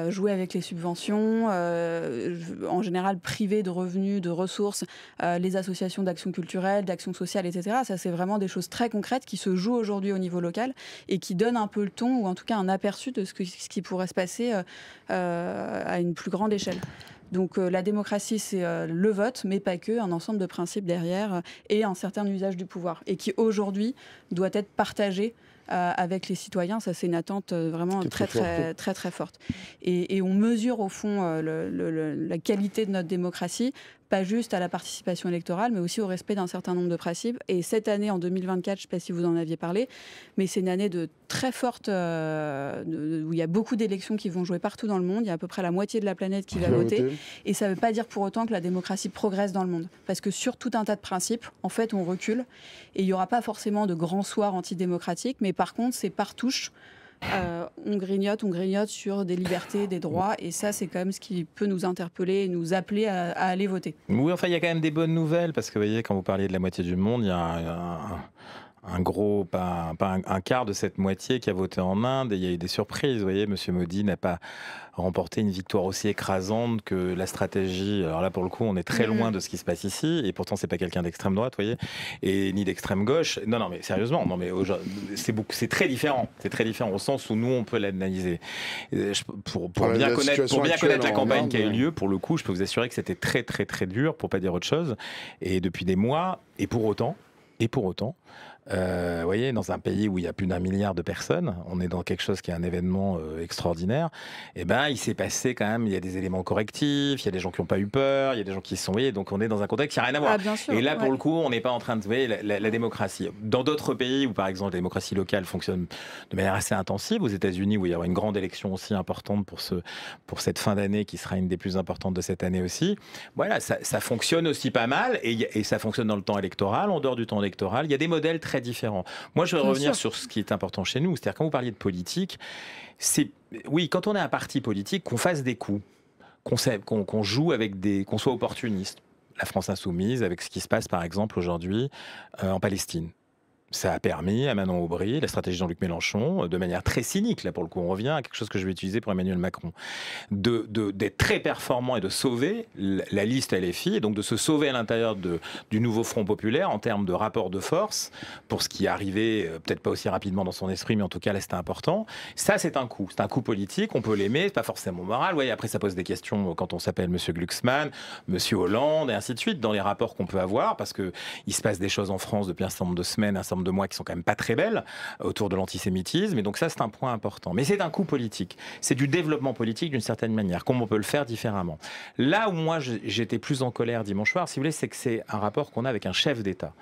jouer avec les subventions, en général privées de revenus, de ressources, les associations d'action culturelle, d'action sociale, etc. Ça, c'est vraiment des choses très concrètes qui se jouent aujourd'hui au niveau local et qui donnent un peu le ton, ou en tout cas un aperçu de ce qui pourrait se passer à une plus grande échelle. Donc la démocratie, c'est le vote, mais pas que, un ensemble de principes derrière et un certain usage du pouvoir. Et qui aujourd'hui doit être partagé avec les citoyens. Ça, c'est une attente vraiment très forte. Et on mesure au fond la qualité de notre démocratie, pas juste à la participation électorale, mais aussi au respect d'un certain nombre de principes. Et cette année, en 2024, je ne sais pas si vous en aviez parlé, mais c'est une année de très forte, où il y a beaucoup d'élections qui vont jouer partout dans le monde. Il y a à peu près la moitié de la planète qui va voter. Et ça ne veut pas dire pour autant que la démocratie progresse dans le monde. Parce que sur tout un tas de principes, en fait, on recule. Et il n'y aura pas forcément de grands soirs antidémocratiques, mais par contre, c'est par touche. On grignote sur des libertés, des droits, et ça, c'est quand même ce qui peut nous interpeller et nous appeler à aller voter. Oui, enfin, il y a quand même des bonnes nouvelles, parce que vous voyez, quand vous parliez de la moitié du monde, il y a un gros, pas un quart de cette moitié qui a voté en Inde, et il y a eu des surprises. Vous voyez, M. Modi n'a pas remporté une victoire aussi écrasante que la stratégie. Alors là, pour le coup, on est très loin de ce qui se passe ici, et pourtant, c'est pas quelqu'un d'extrême droite, vous voyez, et ni d'extrême gauche. Non, mais sérieusement, c'est très différent. C'est très différent au sens où nous, on peut l'analyser. Pour bien connaître la campagne qui a eu lieu, pour le coup, je peux vous assurer que c'était très, très, très dur, pour pas dire autre chose, et depuis des mois, et pour autant, vous voyez, dans un pays où il y a plus d'1 milliard de personnes, on est dans quelque chose qui est un événement extraordinaire, et ben il s'est passé quand même, il y a des éléments correctifs, il y a des gens qui n'ont pas eu peur, il y a des gens qui se sont, vous voyez, donc on est dans un contexte qui n'a rien à voir. Bien sûr, et là, pour le coup, on n'est pas en train de, vous voyez, la démocratie. Dans d'autres pays où, par exemple, la démocratie locale fonctionne de manière assez intensive, aux États-Unis, où il y aura une grande élection aussi importante pour cette fin d'année, qui sera une des plus importantes de cette année aussi, voilà, ça fonctionne aussi pas mal, et ça fonctionne dans le temps électoral, en dehors du temps électoral, il y a des modèles très différents. Moi, je vais revenir sur ce qui est important chez nous. C'est-à-dire, quand vous parliez de politique, oui, quand on est un parti politique, qu'on fasse des coups, qu'on joue avec qu'on soit opportuniste. La France insoumise, avec ce qui se passe, par exemple, aujourd'hui en Palestine. Ça a permis à Manon Aubry, la stratégie de Jean-Luc Mélenchon, de manière très cynique, là pour le coup, on revient à quelque chose que je vais utiliser pour Emmanuel Macron, d'être très performant et de sauver la liste LFI, et donc de se sauver à l'intérieur du nouveau Front populaire en termes de rapport de force, pour ce qui est arrivé, peut-être pas aussi rapidement dans son esprit, mais en tout cas là c'était important. Ça c'est un coup politique, on peut l'aimer, c'est pas forcément moral. Ouais, après ça pose des questions quand on s'appelle Monsieur Glucksmann, Monsieur Hollande, et ainsi de suite, dans les rapports qu'on peut avoir, parce qu'il se passe des choses en France depuis un certain nombre de semaines, un certain nombre de mois qui sont quand même pas très belles autour de l'antisémitisme, et donc ça c'est un point important. Mais c'est un coup politique, c'est du développement politique d'une certaine manière, comme on peut le faire différemment. Là où moi j'étais plus en colère dimanche soir, si vous voulez, c'est que c'est un rapport qu'on a avec un chef d'État.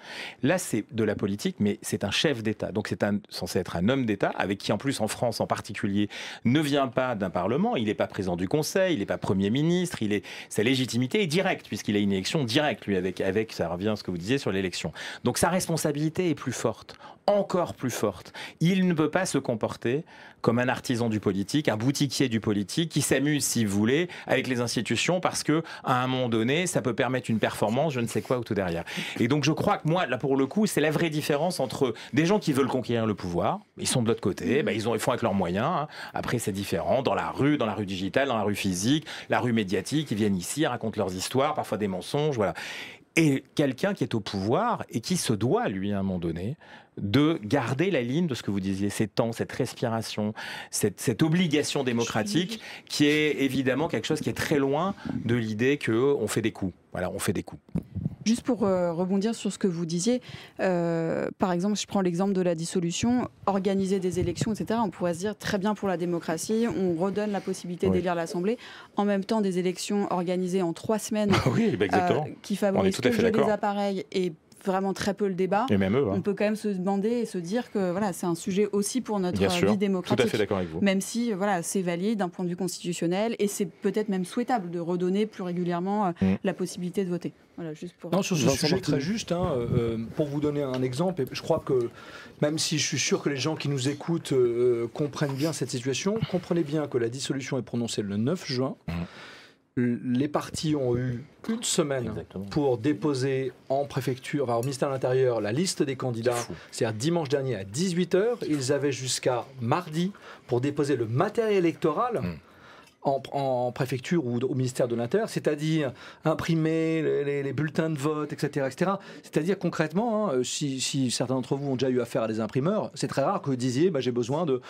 Là c'est de la politique, mais c'est un chef d'État, donc c'est censé être un homme d'État, avec qui en plus en France en particulier ne vient pas d'un Parlement, il n'est pas président du Conseil, il n'est pas Premier ministre, sa légitimité est directe, puisqu'il a une élection directe, lui, avec ça revient à ce que vous disiez sur l'élection. Donc sa responsabilité est plus forte, encore plus forte. Il ne peut pas se comporter comme un artisan du politique, un boutiquier du politique, qui s'amuse, si vous voulez, avec les institutions, parce que à un moment donné, ça peut permettre une performance, je ne sais quoi, ou tout derrière. Et donc je crois que moi, là pour le coup, c'est la vraie différence entre des gens qui veulent conquérir le pouvoir, ils sont de l'autre côté, ils font avec leurs moyens, hein. Après c'est différent, dans la rue digitale, dans la rue physique, la rue médiatique, ils viennent ici, racontent leurs histoires, parfois des mensonges, voilà. Et quelqu'un qui est au pouvoir et qui se doit, lui, à un moment donné, de garder la ligne de ce que vous disiez, ces temps, cette respiration, cette obligation démocratique, qui est évidemment quelque chose qui est très loin de l'idée qu'on fait des coups. Voilà, on fait des coups. Juste pour rebondir sur ce que vous disiez, par exemple, je prends l'exemple de la dissolution, organiser des élections, etc. On pourrait se dire très bien pour la démocratie, on redonne la possibilité d'élire l'Assemblée. En même temps, des élections organisées en 3 semaines, qui favorisent que le jeu des appareils et vraiment très peu le débat. Et même eux, on peut quand même se demander et se dire que voilà, c'est un sujet aussi pour notre vie démocratique. Tout à fait d'accord avec vous. Même si voilà, c'est valide d'un point de vue constitutionnel et c'est peut-être même souhaitable de redonner plus régulièrement la possibilité de voter. Voilà, juste pour... Non, sur ce sujet très juste, pour vous donner un exemple, et je crois que même si je suis sûr que les gens qui nous écoutent comprennent bien cette situation, comprenez bien que la dissolution est prononcée le 9 juin. Les partis ont eu une semaine pour déposer en préfecture, au ministère de l'Intérieur, la liste des candidats. C'est-à-dire dimanche dernier à 18h. Ils avaient jusqu'à mardi pour déposer le matériel électoral en préfecture ou au ministère de l'Intérieur, c'est-à-dire imprimer les bulletins de vote, etc. etc. C'est-à-dire concrètement, hein, si certains d'entre vous ont déjà eu affaire à des imprimeurs, c'est très rare que vous disiez j'ai besoin de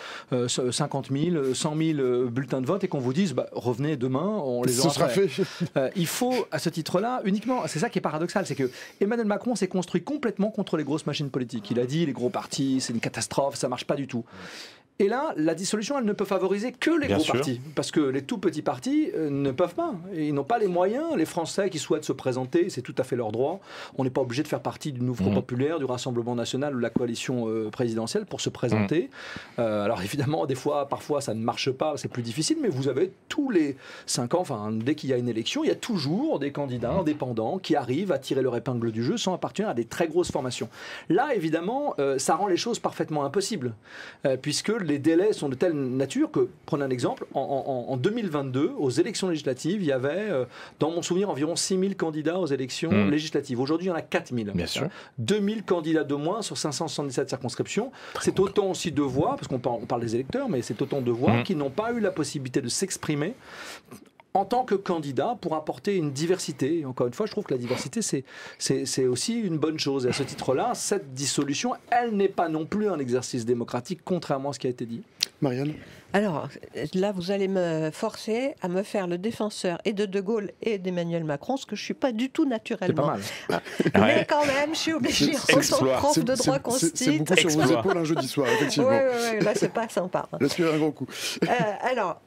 50 000, 100 000 bulletins de vote et qu'on vous dise revenez demain, on les aura fait. Il faut, à ce titre-là, uniquement, c'est ça qui est paradoxal, c'est que Emmanuel Macron s'est construit complètement contre les grosses machines politiques. Il a dit les gros partis, c'est une catastrophe, ça marche pas du tout. Et là, la dissolution, elle ne peut favoriser que les gros partis. Parce que les tout petits partis ne peuvent pas. Ils n'ont pas les moyens. Les Français qui souhaitent se présenter, c'est tout à fait leur droit. On n'est pas obligé de faire partie du Nouveau Front Populaire, du Rassemblement National ou de la coalition présidentielle pour se présenter. Alors évidemment, parfois, ça ne marche pas, c'est plus difficile, mais vous avez tous les 5 ans, enfin, dès qu'il y a une élection, il y a toujours des candidats indépendants qui arrivent à tirer leur épingle du jeu sans appartenir à des très grosses formations. Là, évidemment, ça rend les choses parfaitement impossibles, puisque les délais sont de telle nature que, prenez un exemple, en 2022, aux élections législatives, il y avait, dans mon souvenir, environ 6 000 candidats aux élections législatives. Aujourd'hui, il y en a 4 000. Bien sûr. 2 000 candidats de moins sur 577 circonscriptions. C'est autant aussi de voix, parce qu'on parle des électeurs, mais c'est autant de voix qui n'ont pas eu la possibilité de s'exprimer en tant que candidat pour apporter une diversité. Et encore une fois, je trouve que la diversité, c'est aussi une bonne chose. Et à ce titre-là, cette dissolution, elle n'est pas non plus un exercice démocratique, contrairement à ce qui a été dit. Marianne ? Alors, là, vous allez me forcer à me faire le défenseur et de Gaulle et d'Emmanuel Macron, ce que je ne suis pas du tout naturellement. C'est pas mal. Mais quand même, je suis obligée, en tant que prof de droit constitue. C'est beaucoup sur vos épaules un jeudi soir, effectivement. Oui, là, c'est pas sympa. Respirez un grand coup. Alors,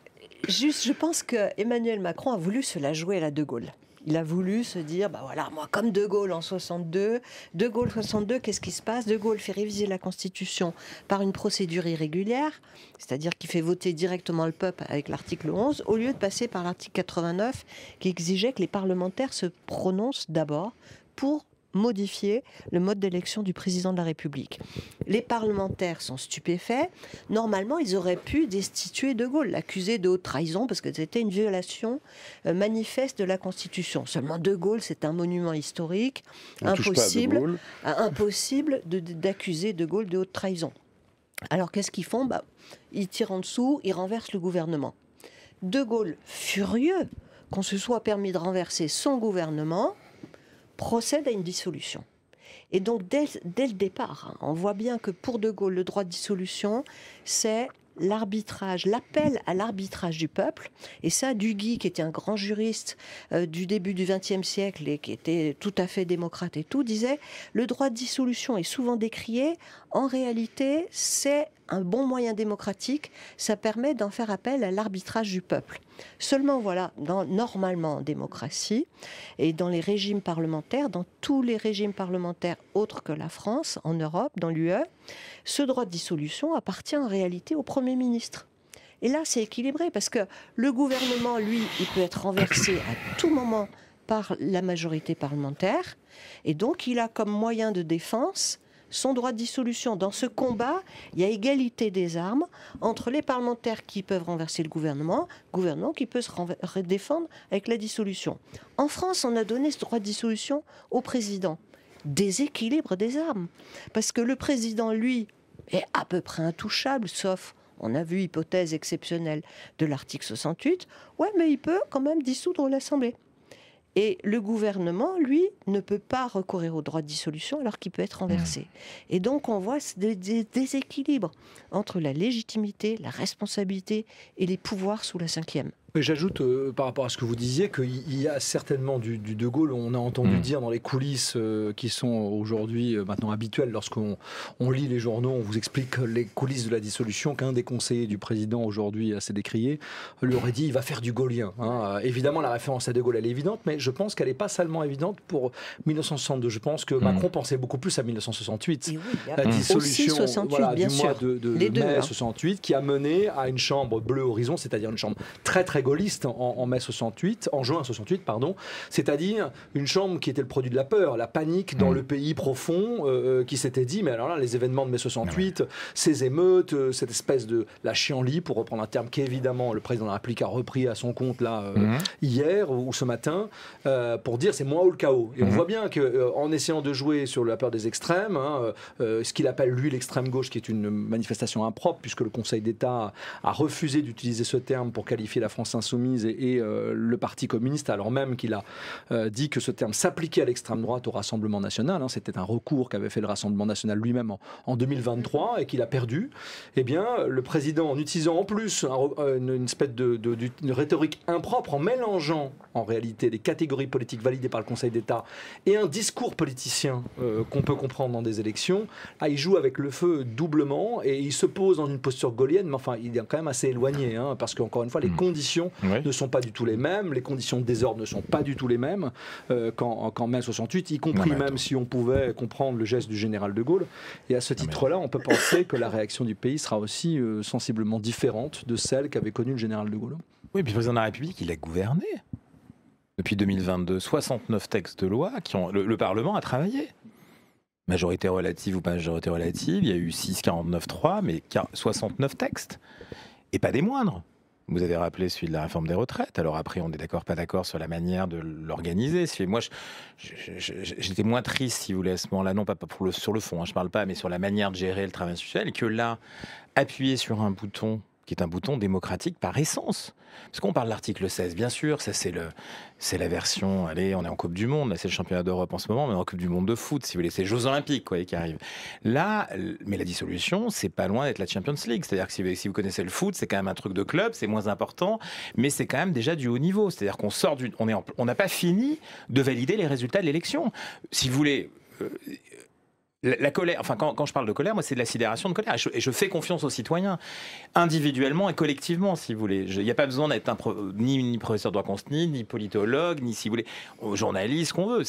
juste, je pense que Emmanuel Macron a voulu se la jouer à la De Gaulle. Il a voulu se dire, voilà, moi, comme De Gaulle en 62, De Gaulle 62, qu'est-ce qui se passe ? De Gaulle fait réviser la Constitution par une procédure irrégulière, c'est-à-dire qu'il fait voter directement le peuple avec l'article 11, au lieu de passer par l'article 89, qui exigeait que les parlementaires se prononcent d'abord pour modifier le mode d'élection du président de la République. Les parlementaires sont stupéfaits. Normalement, ils auraient pu destituer De Gaulle, l'accuser de haute trahison, parce que c'était une violation manifeste de la Constitution. Seulement, De Gaulle, c'est un monument historique. Impossible d'accuser De Gaulle de haute trahison. Alors, qu'est-ce qu'ils font ? Ils tirent en dessous, ils renversent le gouvernement. De Gaulle, furieux qu'on se soit permis de renverser son gouvernement, procède à une dissolution. Et donc, dès le départ, on voit bien que pour De Gaulle, le droit de dissolution, c'est l'arbitrage, l'appel à l'arbitrage du peuple. Et ça, Duguy, qui était un grand juriste du début du XXe siècle et qui était tout à fait démocrate et tout, disait « Le droit de dissolution est souvent décrié. En réalité, c'est un bon moyen démocratique. Ça permet d'en faire appel à l'arbitrage du peuple. » Seulement, voilà, normalement en démocratie et dans les régimes parlementaires, dans tous les régimes parlementaires autres que la France, en Europe, dans l'UE, ce droit de dissolution appartient en réalité au Premier ministre. Et là, c'est équilibré parce que le gouvernement, lui, il peut être renversé à tout moment par la majorité parlementaire. Et donc, il a comme moyen de défense son droit de dissolution. Dans ce combat, il y a égalité des armes entre les parlementaires qui peuvent renverser le gouvernement qui peut se défendre avec la dissolution. En France, on a donné ce droit de dissolution au président. Déséquilibre des armes. Parce que le président, lui, est à peu près intouchable, sauf, on a vu, hypothèse exceptionnelle de l'article 68, ouais, mais il peut quand même dissoudre l'Assemblée. Et le gouvernement, lui, ne peut pas recourir au droit de dissolution alors qu'il peut être renversé. Et donc, on voit des déséquilibres entre la légitimité, la responsabilité et les pouvoirs sous la 5e. J'ajoute par rapport à ce que vous disiez qu'il y a certainement du De Gaulle. On a entendu dire dans les coulisses qui sont aujourd'hui maintenant habituelles lorsqu'on lit les journaux, on vous explique les coulisses de la dissolution, qu'un des conseillers du président aujourd'hui assez décrié lui aurait dit il va faire du gaullien. Évidemment la référence à De Gaulle elle est évidente, mais je pense qu'elle n'est pas seulement évidente pour 1962. Je pense que Macron pensait beaucoup plus à 1968. Oui, la dissolution 68, du mois de mai 68 qui a mené à une chambre bleu horizon, c'est-à-dire une chambre très gaulliste en mai 68, en juin 68, pardon, c'est-à-dire une chambre qui était le produit de la peur, la panique dans le pays profond, qui s'était dit, mais alors là, les événements de mai 68, ces émeutes, cette espèce de la chienlit, pour reprendre un terme qu'évidemment le président de la République a repris à son compte là hier ou ce matin, pour dire c'est moi ou le chaos. Et on voit bien qu'en essayant de jouer sur la peur des extrêmes, ce qu'il appelle lui l'extrême gauche, qui est une manifestation impropre, puisque le Conseil d'État a refusé d'utiliser ce terme pour qualifier la France France Insoumise et le Parti communiste, alors même qu'il a dit que ce terme s'appliquait à l'extrême droite au Rassemblement national. C'était un recours qu'avait fait le Rassemblement national lui-même en 2023 et qu'il a perdu. Eh bien, le président, en utilisant en plus une espèce de rhétorique impropre, en mélangeant en réalité des catégories politiques validées par le Conseil d'État et un discours politicien qu'on peut comprendre dans des élections, il joue avec le feu doublement et il se pose dans une posture gaullienne, mais enfin, il est quand même assez éloigné, parce qu'encore une fois, les conditions ne sont pas du tout les mêmes, les conditions de désordre ne sont pas du tout les mêmes qu'en mai 68, y compris même si on pouvait comprendre le geste du général de Gaulle. Et à ce titre-là, on peut penser que la réaction du pays sera aussi sensiblement différente de celle qu'avait connue le général de Gaulle. Oui, puis le président de la République, il a gouverné. Depuis 2022, 69 textes de loi qui ont le Parlement a travaillé. Majorité relative ou pas majorité relative, il y a eu 6-49-3, mais 69 textes. Et pas des moindres. Vous avez rappelé celui de la réforme des retraites. Alors après, on est d'accord, pas d'accord sur la manière de l'organiser. Moi, j'étais moins triste, si vous voulez, à ce moment-là, non pas sur le fond, je ne parle pas, mais sur la manière de gérer le travail institutionnel, que là, appuyer sur un bouton qui est un bouton démocratique par essence. Parce qu'on parle de l'article 16, bien sûr, ça c'est la version, allez, on est en Coupe du Monde, là c'est le championnat d'Europe en ce moment, mais en Coupe du Monde de foot, si vous voulez, c'est les Jeux Olympiques qui arrivent. Là, mais la dissolution, c'est pas loin d'être la Champions League, c'est-à-dire que si vous connaissez le foot, c'est quand même un truc de club, c'est moins important, mais c'est quand même déjà du haut niveau, c'est-à-dire qu'on sort on n'a pas fini de valider les résultats de l'élection. Si vous voulez... La colère, enfin quand je parle de colère, moi c'est de la sidération de colère et je fais confiance aux citoyens, individuellement et collectivement si vous voulez. Il n'y a pas besoin d'être ni professeur de droit constitutionnel, ni politologue, ni si vous voulez, journaliste, qu'on veut.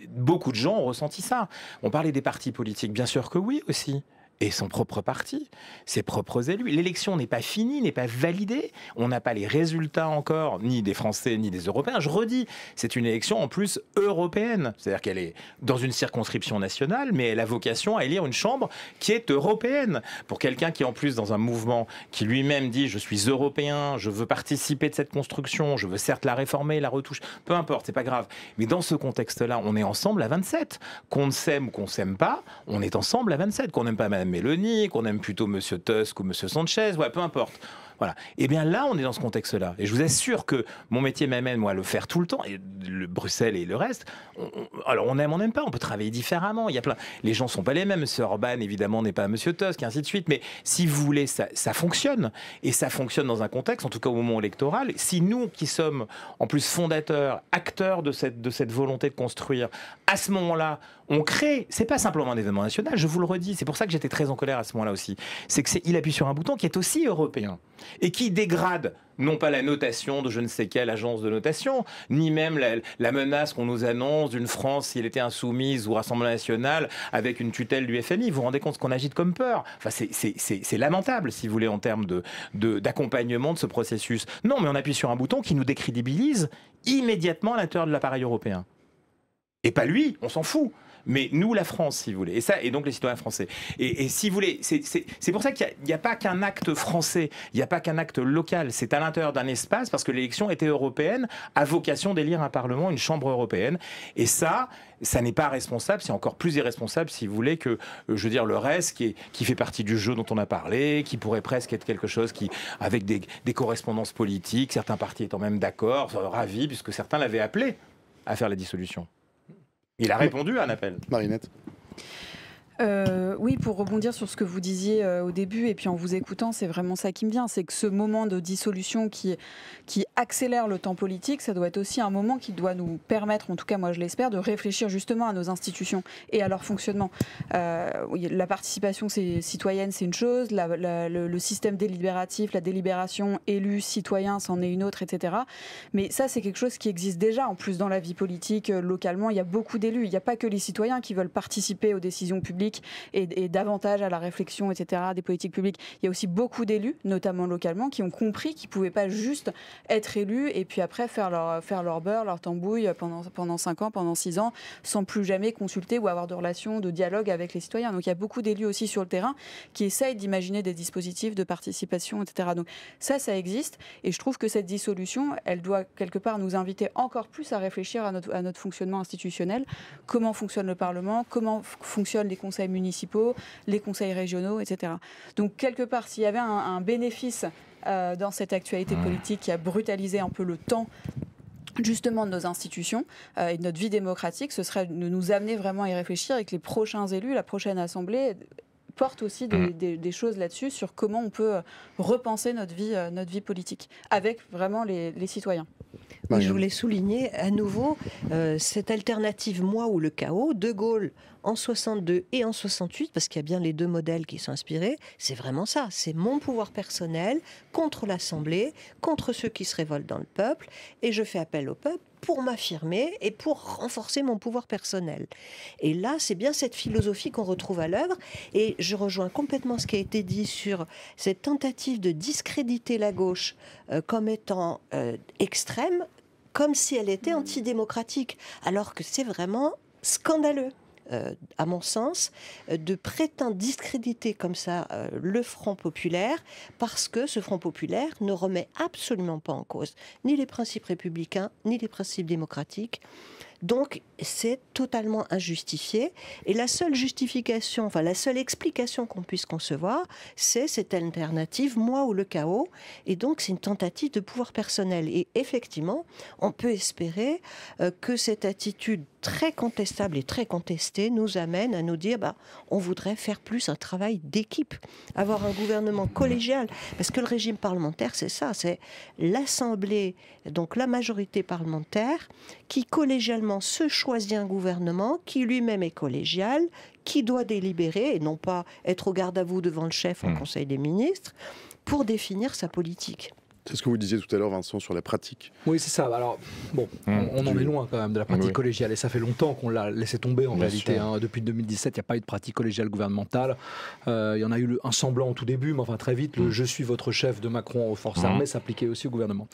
Beaucoup de gens ont ressenti ça. On parlait des partis politiques, bien sûr que oui aussi. Et son propre parti, ses propres élus. L'élection n'est pas finie, n'est pas validée. On n'a pas les résultats encore, ni des Français, ni des Européens. Je redis, c'est une élection en plus européenne. C'est-à-dire qu'elle est dans une circonscription nationale, mais elle a vocation à élire une chambre qui est européenne. Pour quelqu'un qui est en plus dans un mouvement qui lui-même dit « je suis européen, je veux participer de cette construction, je veux certes la réformer, la retouche », peu importe, c'est pas grave. Mais dans ce contexte-là, on est ensemble à 27. Qu'on s'aime ou qu'on s'aime pas, on est ensemble à 27. Qu'on n'aime pas Mme Mélanie, qu'on aime plutôt M. Tusk ou M. Sanchez, peu importe. Voilà. Et bien là, on est dans ce contexte-là. Et je vous assure que mon métier m'amène, moi, à le faire tout le temps, et Bruxelles et le reste. Alors, on aime, on n'aime pas, on peut travailler différemment. Il y a plein. Les gens ne sont pas les mêmes. M. Orban, évidemment, n'est pas M. Tusk, et ainsi de suite. Mais si vous voulez, ça fonctionne. Et ça fonctionne dans un contexte, en tout cas au moment électoral. Si nous, qui sommes en plus fondateurs, acteurs de cette volonté de construire, à ce moment-là, on crée, c'est pas simplement un événement national, je vous le redis, c'est pour ça que j'étais très en colère à ce moment-là aussi. C'est qu'il appuie sur un bouton qui est aussi européen et qui dégrade non pas la notation de je ne sais quelle agence de notation, ni même la menace qu'on nous annonce d'une France si elle était insoumise ou Rassemblement national avec une tutelle du FMI. Vous vous rendez compte qu'on agite comme peur. Enfin, c'est lamentable, si vous voulez, en termes d'accompagnement de ce processus. Non, mais on appuie sur un bouton qui nous décrédibilise immédiatement à l'intérieur de l'appareil européen. Et pas lui, on s'en fout. Mais nous, la France, si vous voulez, et donc les citoyens français. Et si vous voulez, c'est pour ça qu'il n'y a pas qu'un acte français, il n'y a pas qu'un acte local, c'est à l'intérieur d'un espace, parce que l'élection était européenne, à vocation d'élire un Parlement, une Chambre européenne. Et ça n'est pas responsable, c'est encore plus irresponsable, si vous voulez, que, je veux dire, le reste qui fait partie du jeu dont on a parlé, qui pourrait presque être quelque chose avec des correspondances politiques, certains partis étant même d'accord, ravis, puisque certains l'avaient appelé à faire la dissolution. Il a répondu à un appel. Marinette. Oui, pour rebondir sur ce que vous disiez au début, et puis en vous écoutant, c'est vraiment ça qui me vient, c'est que ce moment de dissolution qui accélère le temps politique, ça doit être aussi un moment qui doit nous permettre, en tout cas moi je l'espère, de réfléchir justement à nos institutions et à leur fonctionnement. La participation citoyenne, c'est une chose, le système délibératif, la délibération élue, citoyen, c'en est une autre, etc. Mais ça, c'est quelque chose qui existe déjà, en plus dans la vie politique, localement, il y a beaucoup d'élus, il n'y a pas que les citoyens qui veulent participer aux décisions publiques et davantage à la réflexion, etc., des politiques publiques. Il y a aussi beaucoup d'élus, notamment localement, qui ont compris qu'ils ne pouvaient pas juste être élus et puis après faire leur beurre, leur tambouille pendant 5 ans, pendant 6 ans, sans plus jamais consulter ou avoir de relations, de dialogue avec les citoyens. Donc il y a beaucoup d'élus aussi sur le terrain qui essayent d'imaginer des dispositifs de participation, etc. Donc ça existe et je trouve que cette dissolution, elle doit quelque part nous inviter encore plus à réfléchir à notre fonctionnement institutionnel. Comment fonctionne le Parlement, comment fonctionnent les conseils municipaux, les conseils régionaux, etc. Donc quelque part, s'il y avait un bénéfice dans cette actualité politique qui a brutalisé un peu le temps justement de nos institutions et de notre vie démocratique, ce serait de nous amener vraiment à y réfléchir et que les prochains élus, la prochaine assemblée portent aussi des choses là-dessus sur comment on peut repenser notre vie politique avec vraiment les citoyens. Et je voulais souligner à nouveau cette alternative moi ou le chaos. De Gaulle en 62 et en 68, parce qu'il y a bien les deux modèles qui sont inspirés, c'est vraiment ça. C'est mon pouvoir personnel contre l'Assemblée, contre ceux qui se révoltent dans le peuple, et je fais appel au peuple pour m'affirmer et pour renforcer mon pouvoir personnel. Et là, c'est bien cette philosophie qu'on retrouve à l'œuvre. Et je rejoins complètement ce qui a été dit sur cette tentative de discréditer la gauche comme étant extrême, comme si elle était antidémocratique, alors que c'est vraiment scandaleux. À mon sens, de prétendre discréditer comme ça le Front populaire, parce que ce Front populaire ne remet absolument pas en cause ni les principes républicains, ni les principes démocratiques. Donc, c'est totalement injustifié. Et la seule justification, enfin la seule explication qu'on puisse concevoir, c'est cette alternative, moi ou le chaos. Et donc, c'est une tentative de pouvoir personnel. Et effectivement, on peut espérer que cette attitude très contestable et très contestée nous amène à nous dire on voudrait faire plus un travail d'équipe, avoir un gouvernement collégial. Parce que le régime parlementaire, c'est ça, c'est l'Assemblée, donc la majorité parlementaire, qui collégialement se choisit un gouvernement qui lui-même est collégial, qui doit délibérer et non pas être au garde à vous devant le chef au Conseil des ministres pour définir sa politique. C'est ce que vous disiez tout à l'heure, Vincent, sur la pratique. Oui, c'est ça. Alors, bon, on en est loin quand même de la pratique collégiale, et ça fait longtemps qu'on l'a laissé tomber en réalité. Depuis 2017, il n'y a pas eu de pratique collégiale gouvernementale. Il y en a eu un semblant au tout début, mais enfin très vite, le « je suis votre chef » de Macron aux forces armées s'appliquait aussi au gouvernement.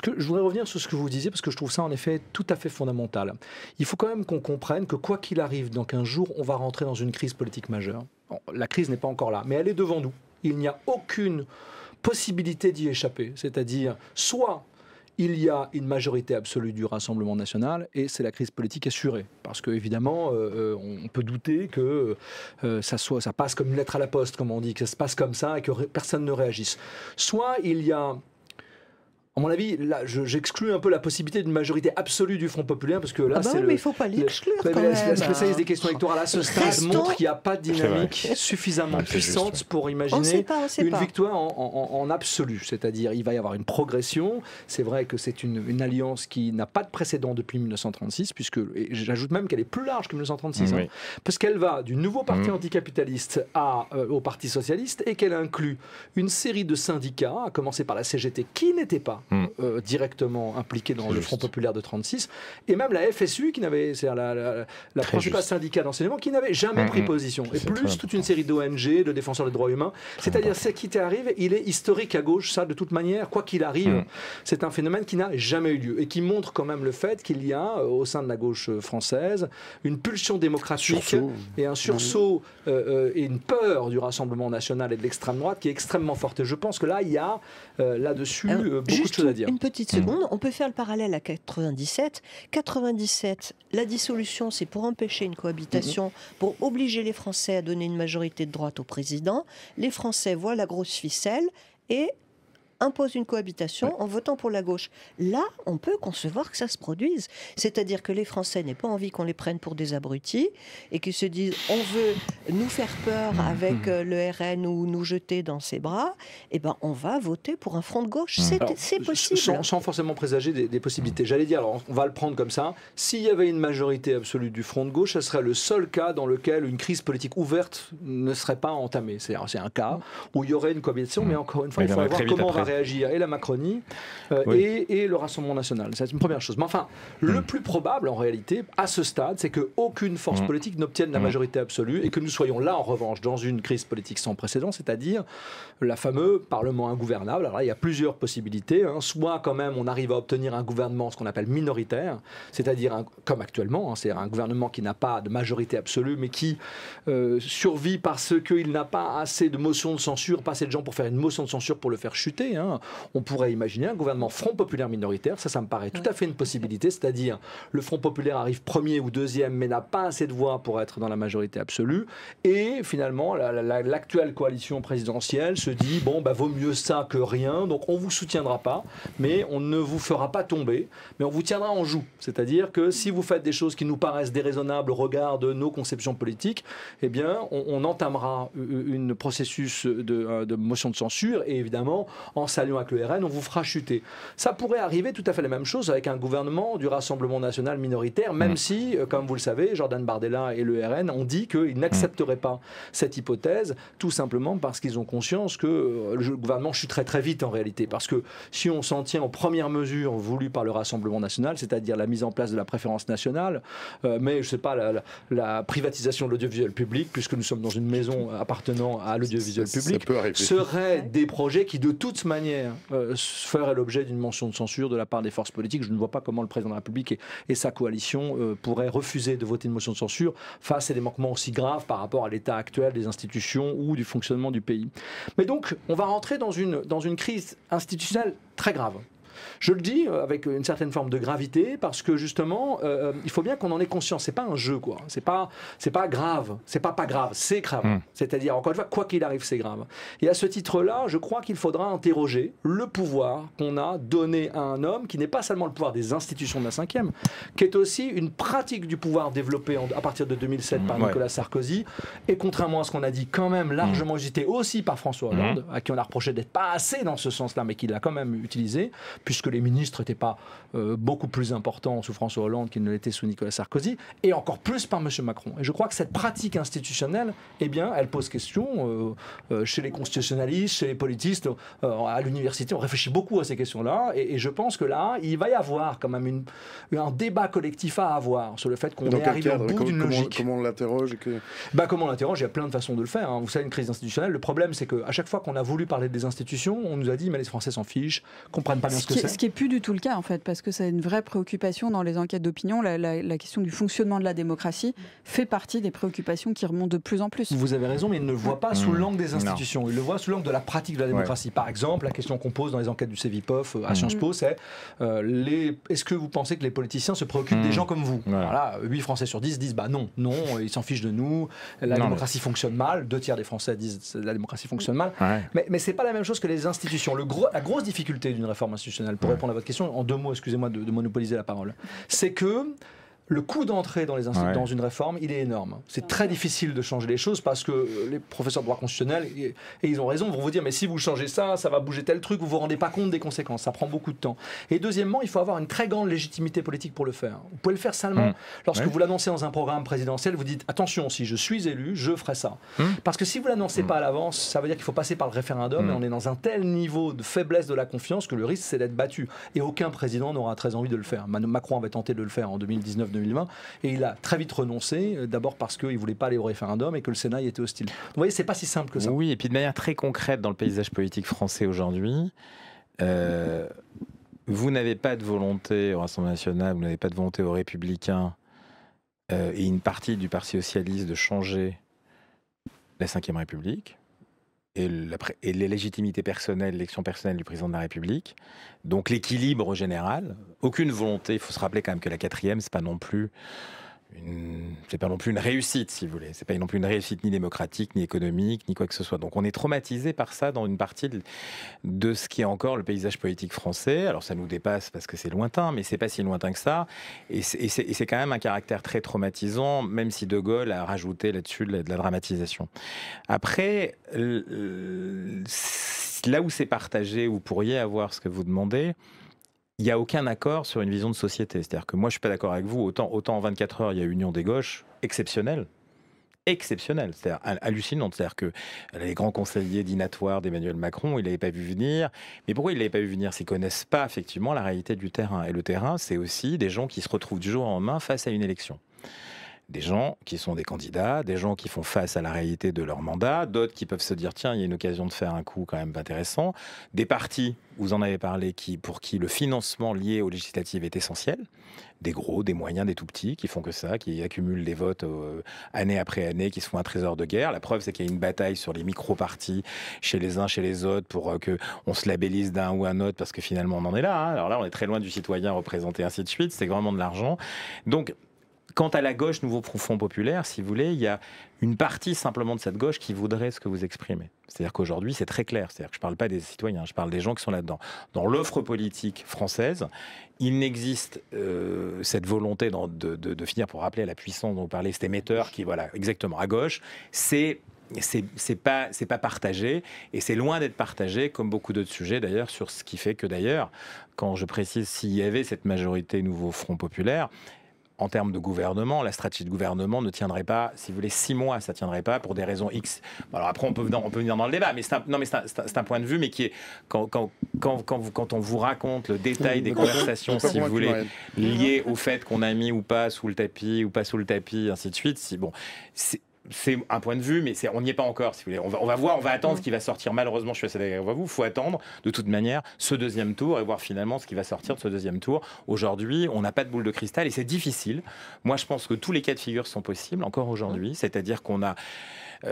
Je voudrais revenir sur ce que vous disiez, parce que je trouve ça en effet tout à fait fondamental. Il faut quand même qu'on comprenne que quoi qu'il arrive, dans 15 jours, on va rentrer dans une crise politique majeure. Bon, la crise n'est pas encore là, mais elle est devant nous. Il n'y a aucune possibilité d'y échapper, c'est-à-dire soit il y a une majorité absolue du Rassemblement national et c'est la crise politique assurée, parce que évidemment on peut douter que ça passe comme une lettre à la poste, comme on dit, que ça se passe comme ça et que personne ne réagisse. Soit il y a, à mon avis, là, j'exclus un peu la possibilité d'une majorité absolue du Front populaire, parce que là, c'est mais il ne faut pas l'exclure quand même. La spécialiste des questions électorales à ce stade montre qu'il n'y a pas de dynamique suffisamment puissante pour imaginer une victoire en absolu. C'est-à-dire, il va y avoir une progression. C'est vrai que c'est une alliance qui n'a pas de précédent depuis 1936, puisque, et j'ajoute même qu'elle est plus large que 1936, parce qu'elle va du nouveau parti anticapitaliste au Parti socialiste, et qu'elle inclut une série de syndicats, à commencer par la CGT, qui n'étaient pas directement impliqué dans le Front populaire de 36, et même la FSU, qui n'avait, c'est-à-dire la principale syndicat d'enseignement, qui n'avait jamais pris position, et plus toute une série d'ONG, de défenseurs des droits humains. C'est-à-dire, ce qui arrive, il est historique à gauche, ça, de toute manière, quoi qu'il arrive, c'est un phénomène qui n'a jamais eu lieu, et qui montre quand même le fait qu'il y a, au sein de la gauche française, une pulsion démocratique, et un sursaut, et une peur du Rassemblement national et de l'extrême droite qui est extrêmement forte. Et je pense que là, il y a là-dessus beaucoup de choses à dire. Une petite seconde, on peut faire le parallèle à 97. 97, la dissolution, c'est pour empêcher une cohabitation, pour obliger les Français à donner une majorité de droite au président. Les Français voient la grosse ficelle et impose une cohabitation en votant pour la gauche. Là, on peut concevoir que ça se produise. C'est-à-dire que les Français n'aient pas envie qu'on les prenne pour des abrutis et qu'ils se disent on veut nous faire peur avec le RN ou nous jeter dans ses bras, et ben on va voter pour un front de gauche. C'est possible. Sans forcément présager des possibilités. J'allais dire, alors on va le prendre comme ça, s'il y avait une majorité absolue du front de gauche, ce serait le seul cas dans lequel une crise politique ouverte ne serait pas entamée. C'est un cas où il y aurait une cohabitation, mais encore une fois, il faut voir comment on va réagir et la Macronie et le Rassemblement national. C'est une première chose. Mais enfin, le plus probable en réalité, à ce stade, c'est qu'aucune force politique n'obtienne la majorité absolue et que nous soyons là, en revanche, dans une crise politique sans précédent, c'est-à-dire la fameuse Parlement ingouvernable. Alors là, il y a plusieurs possibilités. Soit quand même on arrive à obtenir un gouvernement, ce qu'on appelle minoritaire, c'est-à-dire comme actuellement, c'est un gouvernement qui n'a pas de majorité absolue, mais qui survit parce qu'il n'a pas assez de motions de censure, pas assez de gens pour faire une motion de censure pour le faire chuter. bien, on pourrait imaginer un gouvernement Front populaire minoritaire. Ça me paraît tout à fait une possibilité, c'est-à-dire le Front populaire arrive premier ou deuxième, mais n'a pas assez de voix pour être dans la majorité absolue. Et finalement, l'actuelle coalition présidentielle se dit, bon, vaut mieux ça que rien, donc on ne vous soutiendra pas, mais on ne vous fera pas tomber, mais on vous tiendra en joue. C'est-à-dire que si vous faites des choses qui nous paraissent déraisonnables au regard de nos conceptions politiques, eh bien, on entamera un processus de motion de censure et évidemment, en s'alliant avec le RN, on vous fera chuter. Ça pourrait arriver tout à fait la même chose avec un gouvernement du Rassemblement national minoritaire, même si, comme vous le savez, Jordan Bardella et le RN ont dit qu'ils n'accepteraient pas cette hypothèse, tout simplement parce qu'ils ont conscience que le gouvernement chuterait très vite en réalité. Parce que si on s'en tient aux premières mesures voulues par le Rassemblement national, c'est-à-dire la mise en place de la préférence nationale, mais je ne sais pas, la privatisation de l'audiovisuel public, puisque nous sommes dans une maison appartenant à l'audiovisuel public, seraient des projets qui de toute manière feraient l'objet d'une mention de censure de la part des forces politiques. Je ne vois pas comment le président de la République et sa coalition pourraient refuser de voter une motion de censure face à des manquements aussi graves par rapport à l'état actuel des institutions ou du fonctionnement du pays. Mais donc, on va rentrer dans une crise institutionnelle très grave. Je le dis avec une certaine forme de gravité parce que justement, il faut bien qu'on en ait conscience. C'est pas un jeu, quoi. C'est pas grave. C'est pas grave. C'est grave. C'est-à-dire, encore une fois, quoi qu'il arrive, c'est grave. Et à ce titre-là, je crois qu'il faudra interroger le pouvoir qu'on a donné à un homme qui n'est pas seulement le pouvoir des institutions de la 5e, qui est aussi une pratique du pouvoir développée à partir de 2007 par Nicolas Sarkozy, et contrairement à ce qu'on a dit, quand même largement agité aussi par François Hollande, à qui on a reproché d'être pas assez dans ce sens-là, mais qui l'a quand même utilisé, puisque les ministres n'étaient pas beaucoup plus importants sous François Hollande qu'ils ne l'étaient sous Nicolas Sarkozy, et encore plus par M. Macron. Et je crois que cette pratique institutionnelle, eh bien, elle pose question chez les constitutionnalistes, chez les politistes, à l'université. On réfléchit beaucoup à ces questions-là, et je pense que là, il va y avoir quand même un débat collectif à avoir sur le fait qu'on est arrivé au bout d'une logique. Comment on l'interroge Comment on l'interroge, il y a plein de façons de le faire. Vous savez, une crise institutionnelle, le problème, c'est qu'à chaque fois qu'on a voulu parler des institutions, on nous a dit, mais les Français s'en fichent, comprennent pas bien ce que c'est. Ce qui n'est plus du tout le cas, en fait, parce que c'est une vraie préoccupation dans les enquêtes d'opinion. La question du fonctionnement de la démocratie fait partie des préoccupations qui remontent de plus en plus. Vous avez raison, mais il ne le voit pas sous l'angle des institutions. Il le voit sous l'angle de la pratique de la démocratie. Par exemple, la question qu'on pose dans les enquêtes du CEVIPOF à Sciences Po, c'est est-ce que vous pensez que les politiciens se préoccupent des gens comme vous? Voilà, 8 Français sur 10 disent non, ils s'en fichent de nous, la démocratie fonctionne mal. 2 tiers des Français disent que la démocratie fonctionne mal. Mais ce n'est pas la même chose que les institutions. La grosse difficulté d'une réforme institutionnelle, pour répondre à votre question, en 2 mots, excusez-moi de monopoliser la parole, c'est que le coût d'entrée dans une réforme, il est énorme. C'est très difficile de changer les choses parce que les professeurs de droit constitutionnel, et ils ont raison, vont vous dire mais si vous changez ça, ça va bouger tel truc, vous vous rendez pas compte des conséquences, ça prend beaucoup de temps. Et deuxièmement, il faut avoir une très grande légitimité politique pour le faire. Vous pouvez le faire seulement lorsque vous l'annoncez dans un programme présidentiel, vous dites attention, si je suis élu, je ferai ça. Parce que si vous l'annoncez pas à l'avance, ça veut dire qu'il faut passer par le référendum et on est dans un tel niveau de faiblesse de la confiance que le risque c'est d'être battu. Et aucun président n'aura très envie de le faire. Macron avait tenté de le faire en 2019-2020 et il a très vite renoncé, d'abord parce qu'il ne voulait pas aller au référendum et que le Sénat y était hostile. Donc, vous voyez, c'est pas si simple que ça. Oui, et puis de manière très concrète dans le paysage politique français aujourd'hui, vous n'avez pas de volonté au Rassemblement national, vous n'avez pas de volonté aux Républicains et une partie du Parti socialiste de changer la Ve République et les légitimités personnelles, l'élection personnelle du président de la République. Donc l'équilibre général, aucune volonté. Il faut se rappeler quand même que la 4e, c'est pas non plus une réussite, si vous voulez. C'est pas non plus une réussite ni démocratique, ni économique, ni quoi que ce soit. Donc on est traumatisé par ça dans une partie de ce qui est encore le paysage politique français. Alors ça nous dépasse parce que c'est lointain, mais c'est pas si lointain que ça. Et c'est quand même un caractère très traumatisant, même si De Gaulle a rajouté là-dessus de la dramatisation. Après, là où c'est partagé, où vous pourriez avoir ce que vous demandez, il n'y a aucun accord sur une vision de société. C'est-à-dire que moi, je ne suis pas d'accord avec vous. Autant en 24 heures, il y a Union des gauches, exceptionnelle, c'est-à-dire hallucinante. C'est-à-dire que les grands conseillers dînatoires d'Emmanuel Macron, il ne l'avait pas vu venir. Mais pourquoi il ne l'avait pas vu venir? C'est qu'ils ne connaissent pas effectivement la réalité du terrain. Et le terrain, c'est aussi des gens qui se retrouvent du jour au lendemain face à une élection. Des gens qui sont des candidats, des gens qui font face à la réalité de leur mandat, d'autres qui peuvent se dire tiens, il y a une occasion de faire un coup quand même intéressant, des partis, vous en avez parlé, pour qui le financement lié aux législatives est essentiel, des gros, des moyens, des tout petits, qui font que ça, qui accumulent des votes année après année, qui se font un trésor de guerre. La preuve, c'est qu'il y a une bataille sur les micro-partis chez les uns, chez les autres, pour qu'on se labellise d'un ou un autre, parce que finalement on en est là. Hein. Alors là, on est très loin du citoyen représenté, ainsi de suite, c'est vraiment de l'argent. Donc, quant à la gauche, Nouveau Front Populaire, si vous voulez, il y a une partie simplement de cette gauche qui voudrait ce que vous exprimez. C'est-à-dire qu'aujourd'hui, c'est très clair. C'est-à-dire que je ne parle pas des citoyens, je parle des gens qui sont là-dedans. Dans l'offre politique française, il n'existe cette volonté de finir, pour rappeler à la puissance dont vous parlez, cet émetteur qui, voilà, exactement, à gauche, c'est pas partagé, et c'est loin d'être partagé, comme beaucoup d'autres sujets d'ailleurs, sur ce qui fait que d'ailleurs, quand je précise s'il y avait cette majorité Nouveau Front Populaire, en termes de gouvernement, la stratégie de gouvernement ne tiendrait pas, si vous voulez, 6 mois, ça ne tiendrait pas pour des raisons X. Alors après, on peut venir dans le débat, mais c'est un point de vue, mais qui est, quand on vous raconte le détail des conversations, si vous voulez, liées au fait qu'on a mis ou pas sous le tapis, ainsi de suite, c'est un point de vue, mais on n'y est pas encore, si vous voulez. On va voir, on va attendre ce qui va sortir. Malheureusement, je suis assez d'accord avec vous, il faut attendre, de toute manière, ce deuxième tour et voir finalement ce qui va sortir de ce deuxième tour. Aujourd'hui, on n'a pas de boule de cristal et c'est difficile. Moi, je pense que tous les cas de figure sont possibles, encore aujourd'hui. C'est-à-dire qu'on a,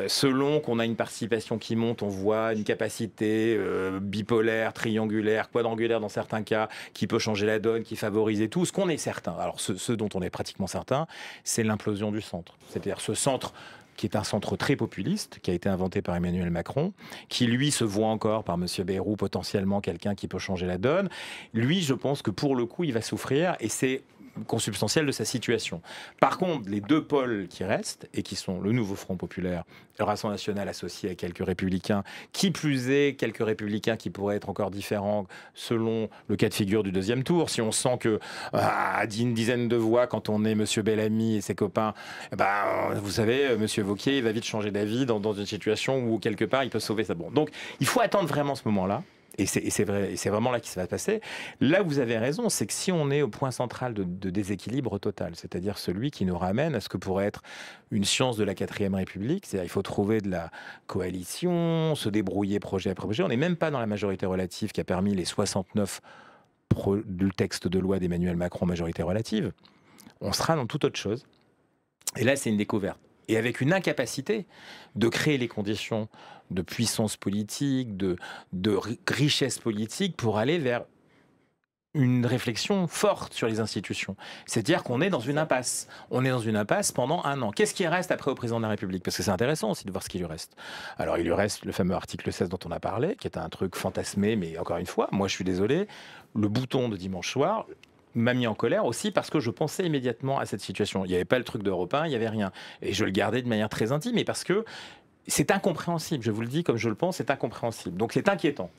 selon qu'on a une participation qui monte, on voit une capacité bipolaire, triangulaire, quadrangulaire dans certains cas, qui peut changer la donne, qui favorise et tout. Ce qu'on est certain, alors ce dont on est pratiquement certain, c'est l'implosion du centre. C'est-à-dire ce centre qui est un centre très populiste, qui a été inventé par Emmanuel Macron, qui lui se voit encore par M. Bayrou potentiellement quelqu'un qui peut changer la donne. Lui, je pense que pour le coup, il va souffrir, et c'est consubstantiel de sa situation. Par contre, les deux pôles qui restent, et qui sont le Nouveau Front Populaire, le Rassemblement National associé à quelques républicains, qui plus est, quelques républicains qui pourraient être encore différents selon le cas de figure du deuxième tour. Si on sent que à une dizaine de voix, quand on est M. Bellamy et ses copains, vous savez, M. Wauquiez, il va vite changer d'avis dans une situation où quelque part il peut sauver sa bombe. Donc il faut attendre vraiment ce moment-là. Et c'est vrai, et c'est vraiment là qu'il va se passer. Là, vous avez raison, c'est que si on est au point central de déséquilibre total, c'est-à-dire celui qui nous ramène à ce que pourrait être une science de la 4e République, c'est-à-dire il faut trouver de la coalition, se débrouiller projet après projet. On n'est même pas dans la majorité relative qui a permis les 69 du texte de loi d'Emmanuel Macron, majorité relative. On sera dans toute autre chose. Et là, c'est une découverte. Et avec une incapacité de créer les conditions de puissance politique, de richesse politique pour aller vers une réflexion forte sur les institutions. C'est-à-dire qu'on est dans une impasse. On est dans une impasse pendant 1 an. Qu'est-ce qui reste après au président de la République? Parce que c'est intéressant aussi de voir ce qui lui reste. Alors, il lui reste le fameux article 16 dont on a parlé, qui est un truc fantasmé, mais encore une fois, moi je suis désolé, le bouton de dimanche soir m'a mis en colère aussi parce que je pensais immédiatement à cette situation. Il n'y avait pas le truc d'Europe 1, il n'y avait rien. Et je le gardais de manière très intime, et parce que c'est incompréhensible. Je vous le dis comme je le pense, c'est incompréhensible. Donc c'est inquiétant.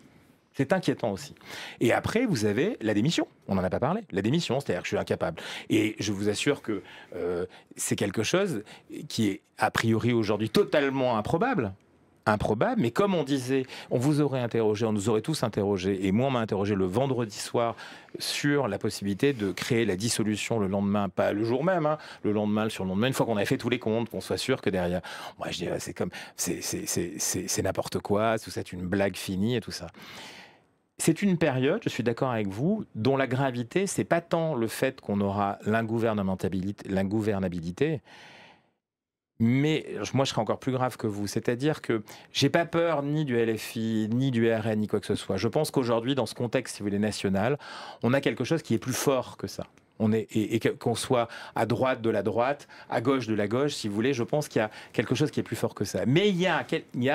C'est inquiétant aussi. Et après, vous avez la démission. On n'en a pas parlé. La démission, c'est-à-dire que je suis incapable. Et je vous assure que c'est quelque chose qui est a priori aujourd'hui totalement improbable, mais comme on disait, on vous aurait interrogé, on nous aurait tous interrogé, et moi on m'a interrogé le vendredi soir sur la possibilité de créer la dissolution le lendemain, pas le jour même, hein, le lendemain, le surlendemain, une fois qu'on avait fait tous les comptes, qu'on soit sûr que derrière, moi je dis c'est n'importe quoi, tout ça c'est une blague finie et tout ça. C'est une période, je suis d'accord avec vous, dont la gravité, c'est pas tant le fait qu'on aura l'ingouvernabilité, mais moi, je serais encore plus grave que vous. C'est-à-dire que j'ai pas peur ni du LFI, ni du RN, ni quoi que ce soit. Je pense qu'aujourd'hui, dans ce contexte, si vous voulez, national, on a quelque chose qui est plus fort que ça. Qu'on soit à droite de la droite, à gauche de la gauche, si vous voulez, je pense qu'il y a quelque chose qui est plus fort que ça. Mais il y a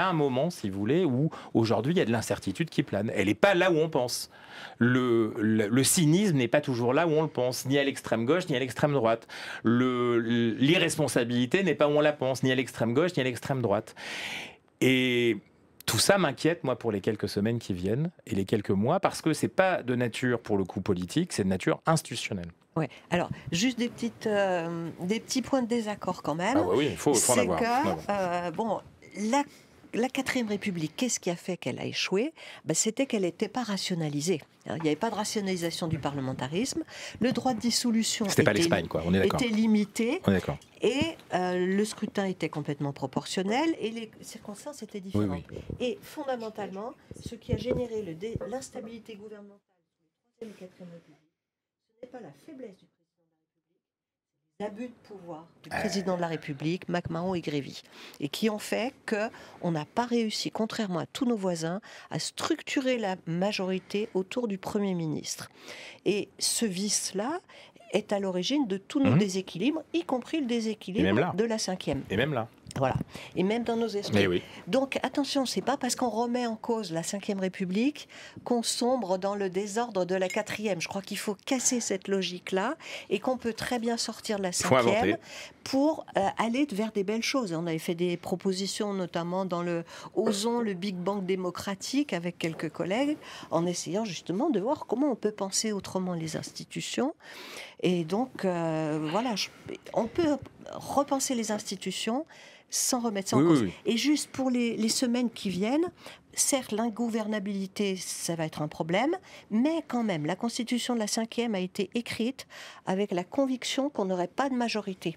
un moment, si vous voulez, où aujourd'hui, il y a de l'incertitude qui plane. Elle n'est pas là où on pense. Le cynisme n'est pas toujours là où on le pense, ni à l'extrême gauche, ni à l'extrême droite. L'irresponsabilité n'est pas où on la pense, ni à l'extrême gauche, ni à l'extrême droite. Et tout ça m'inquiète, moi, pour les quelques semaines qui viennent et les quelques mois, parce que c'est pas de nature, pour le coup, politique, c'est de nature institutionnelle. Ouais. Alors, juste des petits points de désaccord quand même. Ah bah oui, il faut en avoir. C'est que, la 4e République, qu'est-ce qui a fait qu'elle a échoué? C'était qu'elle n'était pas rationalisée. Il n'y avait pas de rationalisation du parlementarisme. Le droit de dissolution pas l'Espagne, quoi. On est d'accord. était limité. On est d'accord. Et le scrutin était complètement proportionnel et les circonstances étaient différentes. Oui. Et fondamentalement, ce qui a généré l'instabilité gouvernementale sous les 3e et 4e République, ce n'est pas la faiblesse du l'abus de pouvoir du président de la République, MacMahon et Grévy, et qui ont fait qu'on n'a pas réussi, contrairement à tous nos voisins, à structurer la majorité autour du Premier ministre. Et ce vice-là est à l'origine de tous nos déséquilibres, y compris le déséquilibre de la 5e. Et même là. Voilà. Et même dans nos esprits. Mais oui. Donc attention, c'est pas parce qu'on remet en cause la 5e République qu'on sombre dans le désordre de la 4e. Je crois qu'il faut casser cette logique-là et qu'on peut très bien sortir de la 5e pour aller vers des belles choses. On avait fait des propositions, notamment dans le Osons le Big Bang démocratique avec quelques collègues, en essayant justement de voir comment on peut penser autrement les institutions. Et donc, voilà, on peut repenser les institutions sans remettre ça en cause. Et juste pour les semaines qui viennent, certes, l'ingouvernabilité, ça va être un problème, mais quand même, la Constitution de la 5e a été écrite avec la conviction qu'on n'aurait pas de majorité.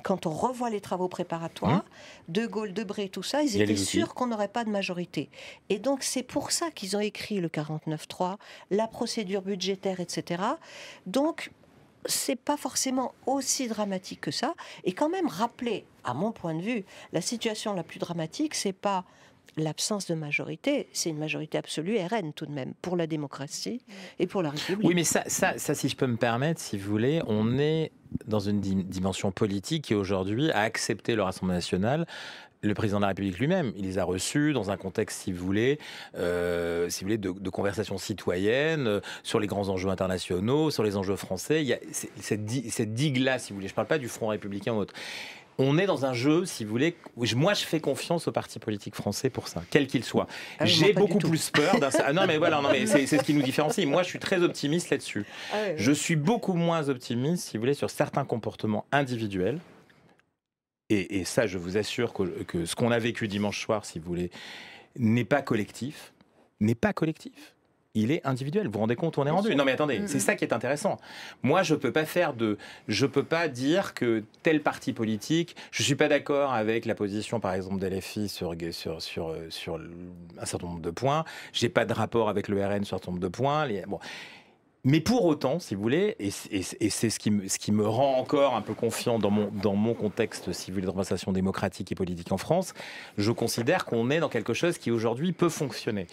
Quand on revoit les travaux préparatoires, De Gaulle, Debré, tout ça, ils étaient sûrs qu'on n'aurait pas de majorité. Et donc, c'est pour ça qu'ils ont écrit le 49.3, la procédure budgétaire, etc. Donc, c'est pas forcément aussi dramatique que ça. Et quand même rappeler, à mon point de vue, la situation la plus dramatique, c'est pas l'absence de majorité, c'est une majorité absolue RN tout de même, pour la démocratie et pour la République. Oui, mais ça, si je peux me permettre, si vous voulez, on est dans une dimension politique qui aujourd'hui a accepté le Rassemblement national. Le président de la République lui-même, il les a reçus dans un contexte, si vous voulez, de conversation citoyenne sur les grands enjeux internationaux, sur les enjeux français. Il y a cette digue-là, si vous voulez. Je ne parle pas du Front républicain ou autre. On est dans un jeu, si vous voulez. Moi, je fais confiance aux partis politiques français pour ça, quel qu'il soit. J'ai beaucoup plus peur d'un. Ah non, mais voilà, c'est ce qui nous différencie. Moi, je suis très optimiste là-dessus. Je suis beaucoup moins optimiste, si vous voulez, sur certains comportements individuels. Et ça, je vous assure que ce qu'on a vécu dimanche soir, si vous voulez, n'est pas collectif. Il est individuel. Vous vous rendez compte où on est rendu? Non mais attendez, c'est ça qui est intéressant. Moi, je peux pas dire que tel parti politique, je suis pas d'accord avec la position, par exemple, de LFI sur un certain nombre de points. J'ai pas de rapport avec le RN sur un certain nombre de points. Mais pour autant, si vous voulez, et c'est ce qui me rend encore un peu confiant dans mon contexte, si vous voulez, de représentation démocratique et politique en France, je considère qu'on est dans quelque chose qui aujourd'hui peut fonctionner.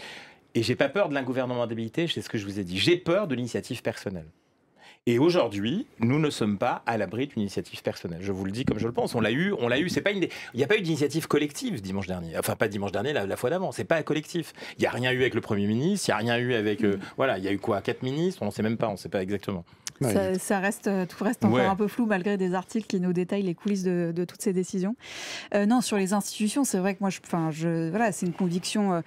Et j'ai pas peur de l'ingouvernementalité, c'est ce que je vous ai dit. J'ai peur de l'initiative personnelle. Et aujourd'hui, nous ne sommes pas à l'abri d'une initiative personnelle. Je vous le dis comme je le pense. On l'a eu. Il n'y a pas eu d'initiative collective dimanche dernier. Enfin, pas dimanche dernier, la fois d'avant. C'est pas collectif. Il n'y a rien eu avec le Premier ministre. Il n'y a rien eu avec. Voilà, il y a eu quoi? 4 ministres? On ne sait même pas. On ne sait pas exactement. Tout reste encore un peu flou malgré des articles qui nous détaillent les coulisses de toutes ces décisions. Non, sur les institutions, c'est vrai que moi, c'est une conviction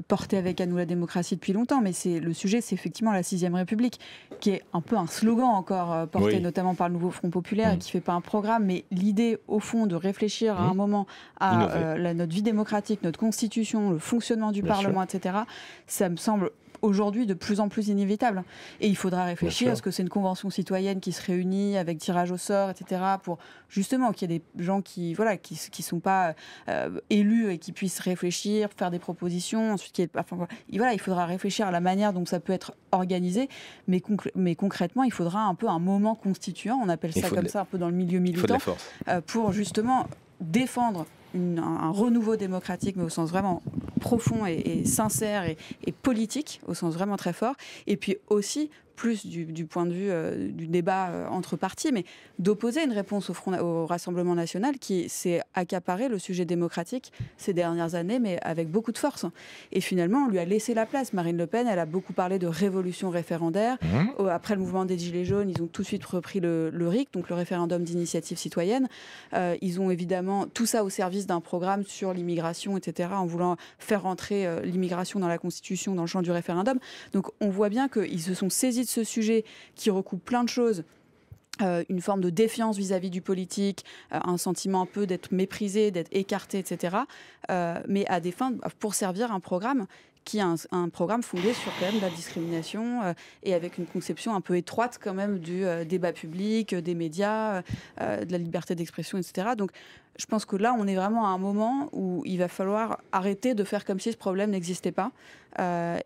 portée avec à nous la démocratie depuis longtemps, mais le sujet, c'est effectivement la 6e République, qui est un peu un slogan encore porté notamment par le Nouveau Front Populaire et qui ne fait pas un programme, mais l'idée, au fond, de réfléchir à un moment à notre vie démocratique, notre constitution, le fonctionnement du Parlement, etc., ça me semble aujourd'hui de plus en plus inévitable. Et il faudra réfléchir à ce que c'est une convention citoyenne qui se réunit avec tirage au sort, etc., pour justement qu'il y ait des gens qui sont pas élus et qui puissent réfléchir, faire des propositions. Ensuite, il faudra réfléchir à la manière dont ça peut être organisé, mais concrètement, il faudra un peu un moment constituant, on appelle ça comme ça un peu dans le milieu militant, pour justement défendre un renouveau démocratique, mais au sens vraiment profond et sincère et politique, au sens vraiment très fort. Et puis aussi, plus du point de vue du débat entre partis, mais d'opposer une réponse au Rassemblement national qui s'est accaparé le sujet démocratique ces dernières années, mais avec beaucoup de force. Et finalement, on lui a laissé la place. Marine Le Pen, elle a beaucoup parlé de révolution référendaire. Après le mouvement des Gilets jaunes, ils ont tout de suite repris le RIC, donc le référendum d'initiative citoyenne. Ils ont évidemment tout ça au service d'un programme sur l'immigration, etc., en voulant faire rentrer l'immigration dans la Constitution, dans le champ du référendum. Donc on voit bien qu'ils se sont saisis de ce sujet qui recoupe plein de choses une forme de défiance vis-à-vis du politique, un sentiment un peu d'être méprisé, d'être écarté, etc. Mais à des fins pour servir un programme qui est un programme fondé sur quand même de la discrimination et avec une conception un peu étroite quand même du débat public, des médias, de la liberté d'expression, etc. Donc je pense que là, on est vraiment à un moment où il va falloir arrêter de faire comme si ce problème n'existait pas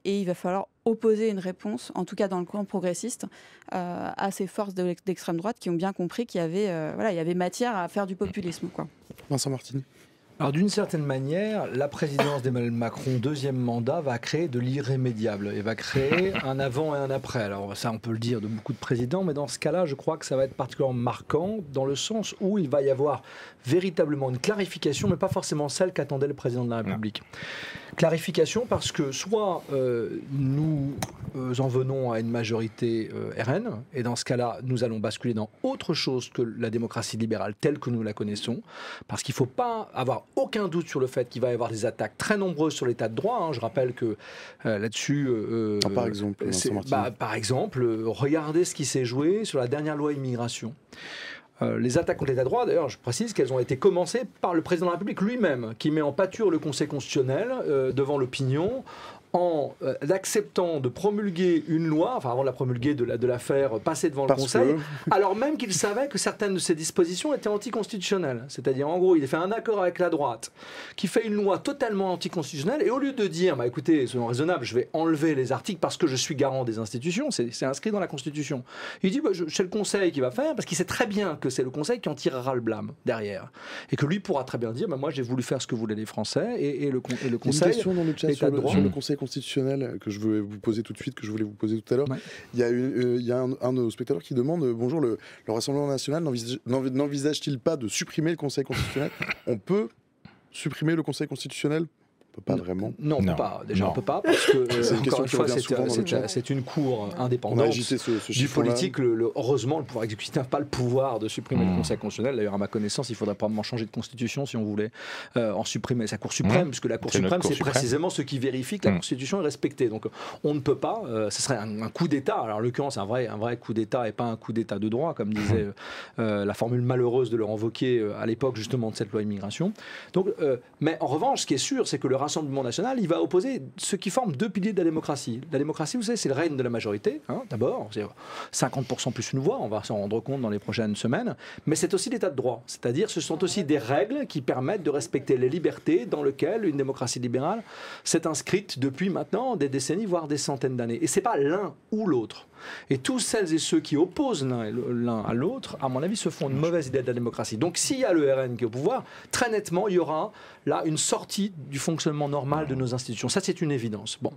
et il va falloir opposer une réponse, en tout cas dans le camp progressiste, à ces forces d'extrême droite qui ont bien compris qu'il y avait, il y avait matière à faire du populisme, quoi. Vincent Martini. Alors d'une certaine manière, la présidence d'Emmanuel Macron, deuxième mandat, va créer de l'irrémédiable et va créer un avant et un après. Alors ça, on peut le dire de beaucoup de présidents, mais dans ce cas-là, je crois que ça va être particulièrement marquant dans le sens où il va y avoir véritablement une clarification, mais pas forcément celle qu'attendait le président de la République. Clarification parce que soit nous en venons à une majorité RN, et dans ce cas-là, nous allons basculer dans autre chose que la démocratie libérale telle que nous la connaissons, parce qu'il ne faut pas avoir aucun doute sur le fait qu'il va y avoir des attaques très nombreuses sur l'état de droit. Hein. Je rappelle que là-dessus... par exemple, par exemple, regardez ce qui s'est joué sur la dernière loi immigration. Les attaques contre l'état de droit, d'ailleurs, je précise qu'elles ont été commencées par le président de la République lui-même, qui met en pâture le Conseil constitutionnel devant l'opinion en acceptant de promulguer une loi, enfin avant de la promulguer, de la faire passer devant le Conseil, alors même qu'il savait que certaines de ces dispositions étaient anticonstitutionnelles. C'est-à-dire, en gros, il a fait un accord avec la droite qui fait une loi totalement anticonstitutionnelle, et au lieu de dire, bah, écoutez, soyons raisonnables, je vais enlever les articles parce que je suis garant des institutions, c'est inscrit dans la Constitution. Il dit, bah, c'est le Conseil qui va faire, parce qu'il sait très bien que c'est le Conseil qui en tirera le blâme derrière. Et que lui pourra très bien dire, bah, moi j'ai voulu faire ce que voulaient les Français, et le Conseil... Il y a une question dans le chat sur le Conseil constitutionnel que je voulais vous poser tout de suite, que je voulais vous poser tout à l'heure. Ouais. Il y a un de nos spectateurs qui demande bonjour, le Rassemblement national n'envisage-t-il pas de supprimer le Conseil constitutionnel? On peut supprimer le Conseil constitutionnel? Pas vraiment. Non, on ne peut pas. Déjà, on ne peut pas, parce que, encore une fois, c'est une cour indépendante du politique. Heureusement, le pouvoir exécutif n'a pas le pouvoir de supprimer le Conseil constitutionnel. D'ailleurs, à ma connaissance, il faudrait probablement changer de constitution si on voulait en supprimer sa Cour suprême, puisque la Cour suprême, c'est précisément ce qui vérifie que la Constitution est respectée. Donc, on ne peut pas. Ce serait un coup d'État. Alors, en l'occurrence, un vrai coup d'État et pas un coup d'État de droit, comme disait la formule malheureuse de Laurent Wauquiez à l'époque, justement, de cette loi immigration. Donc, mais en revanche, ce qui est sûr, c'est que le Rassemblement national, il va opposer ce qui forme deux piliers de la démocratie. La démocratie, vous savez, c'est le règne de la majorité, hein, d'abord, c'est 50% plus une voix, on va s'en rendre compte dans les prochaines semaines, mais c'est aussi l'état de droit, c'est-à-dire ce sont aussi des règles qui permettent de respecter les libertés dans lesquelles une démocratie libérale s'est inscrite depuis maintenant des décennies, voire des centaines d'années. Et c'est pas l'un ou l'autre. Et tous celles et ceux qui opposent l'un à l'autre, à mon avis, se font une mauvaise idée de la démocratie. Donc s'il y a le RN qui est au pouvoir, très nettement, il y aura là une sortie du fonctionnement normal de nos institutions. Ça, c'est une évidence. Bon.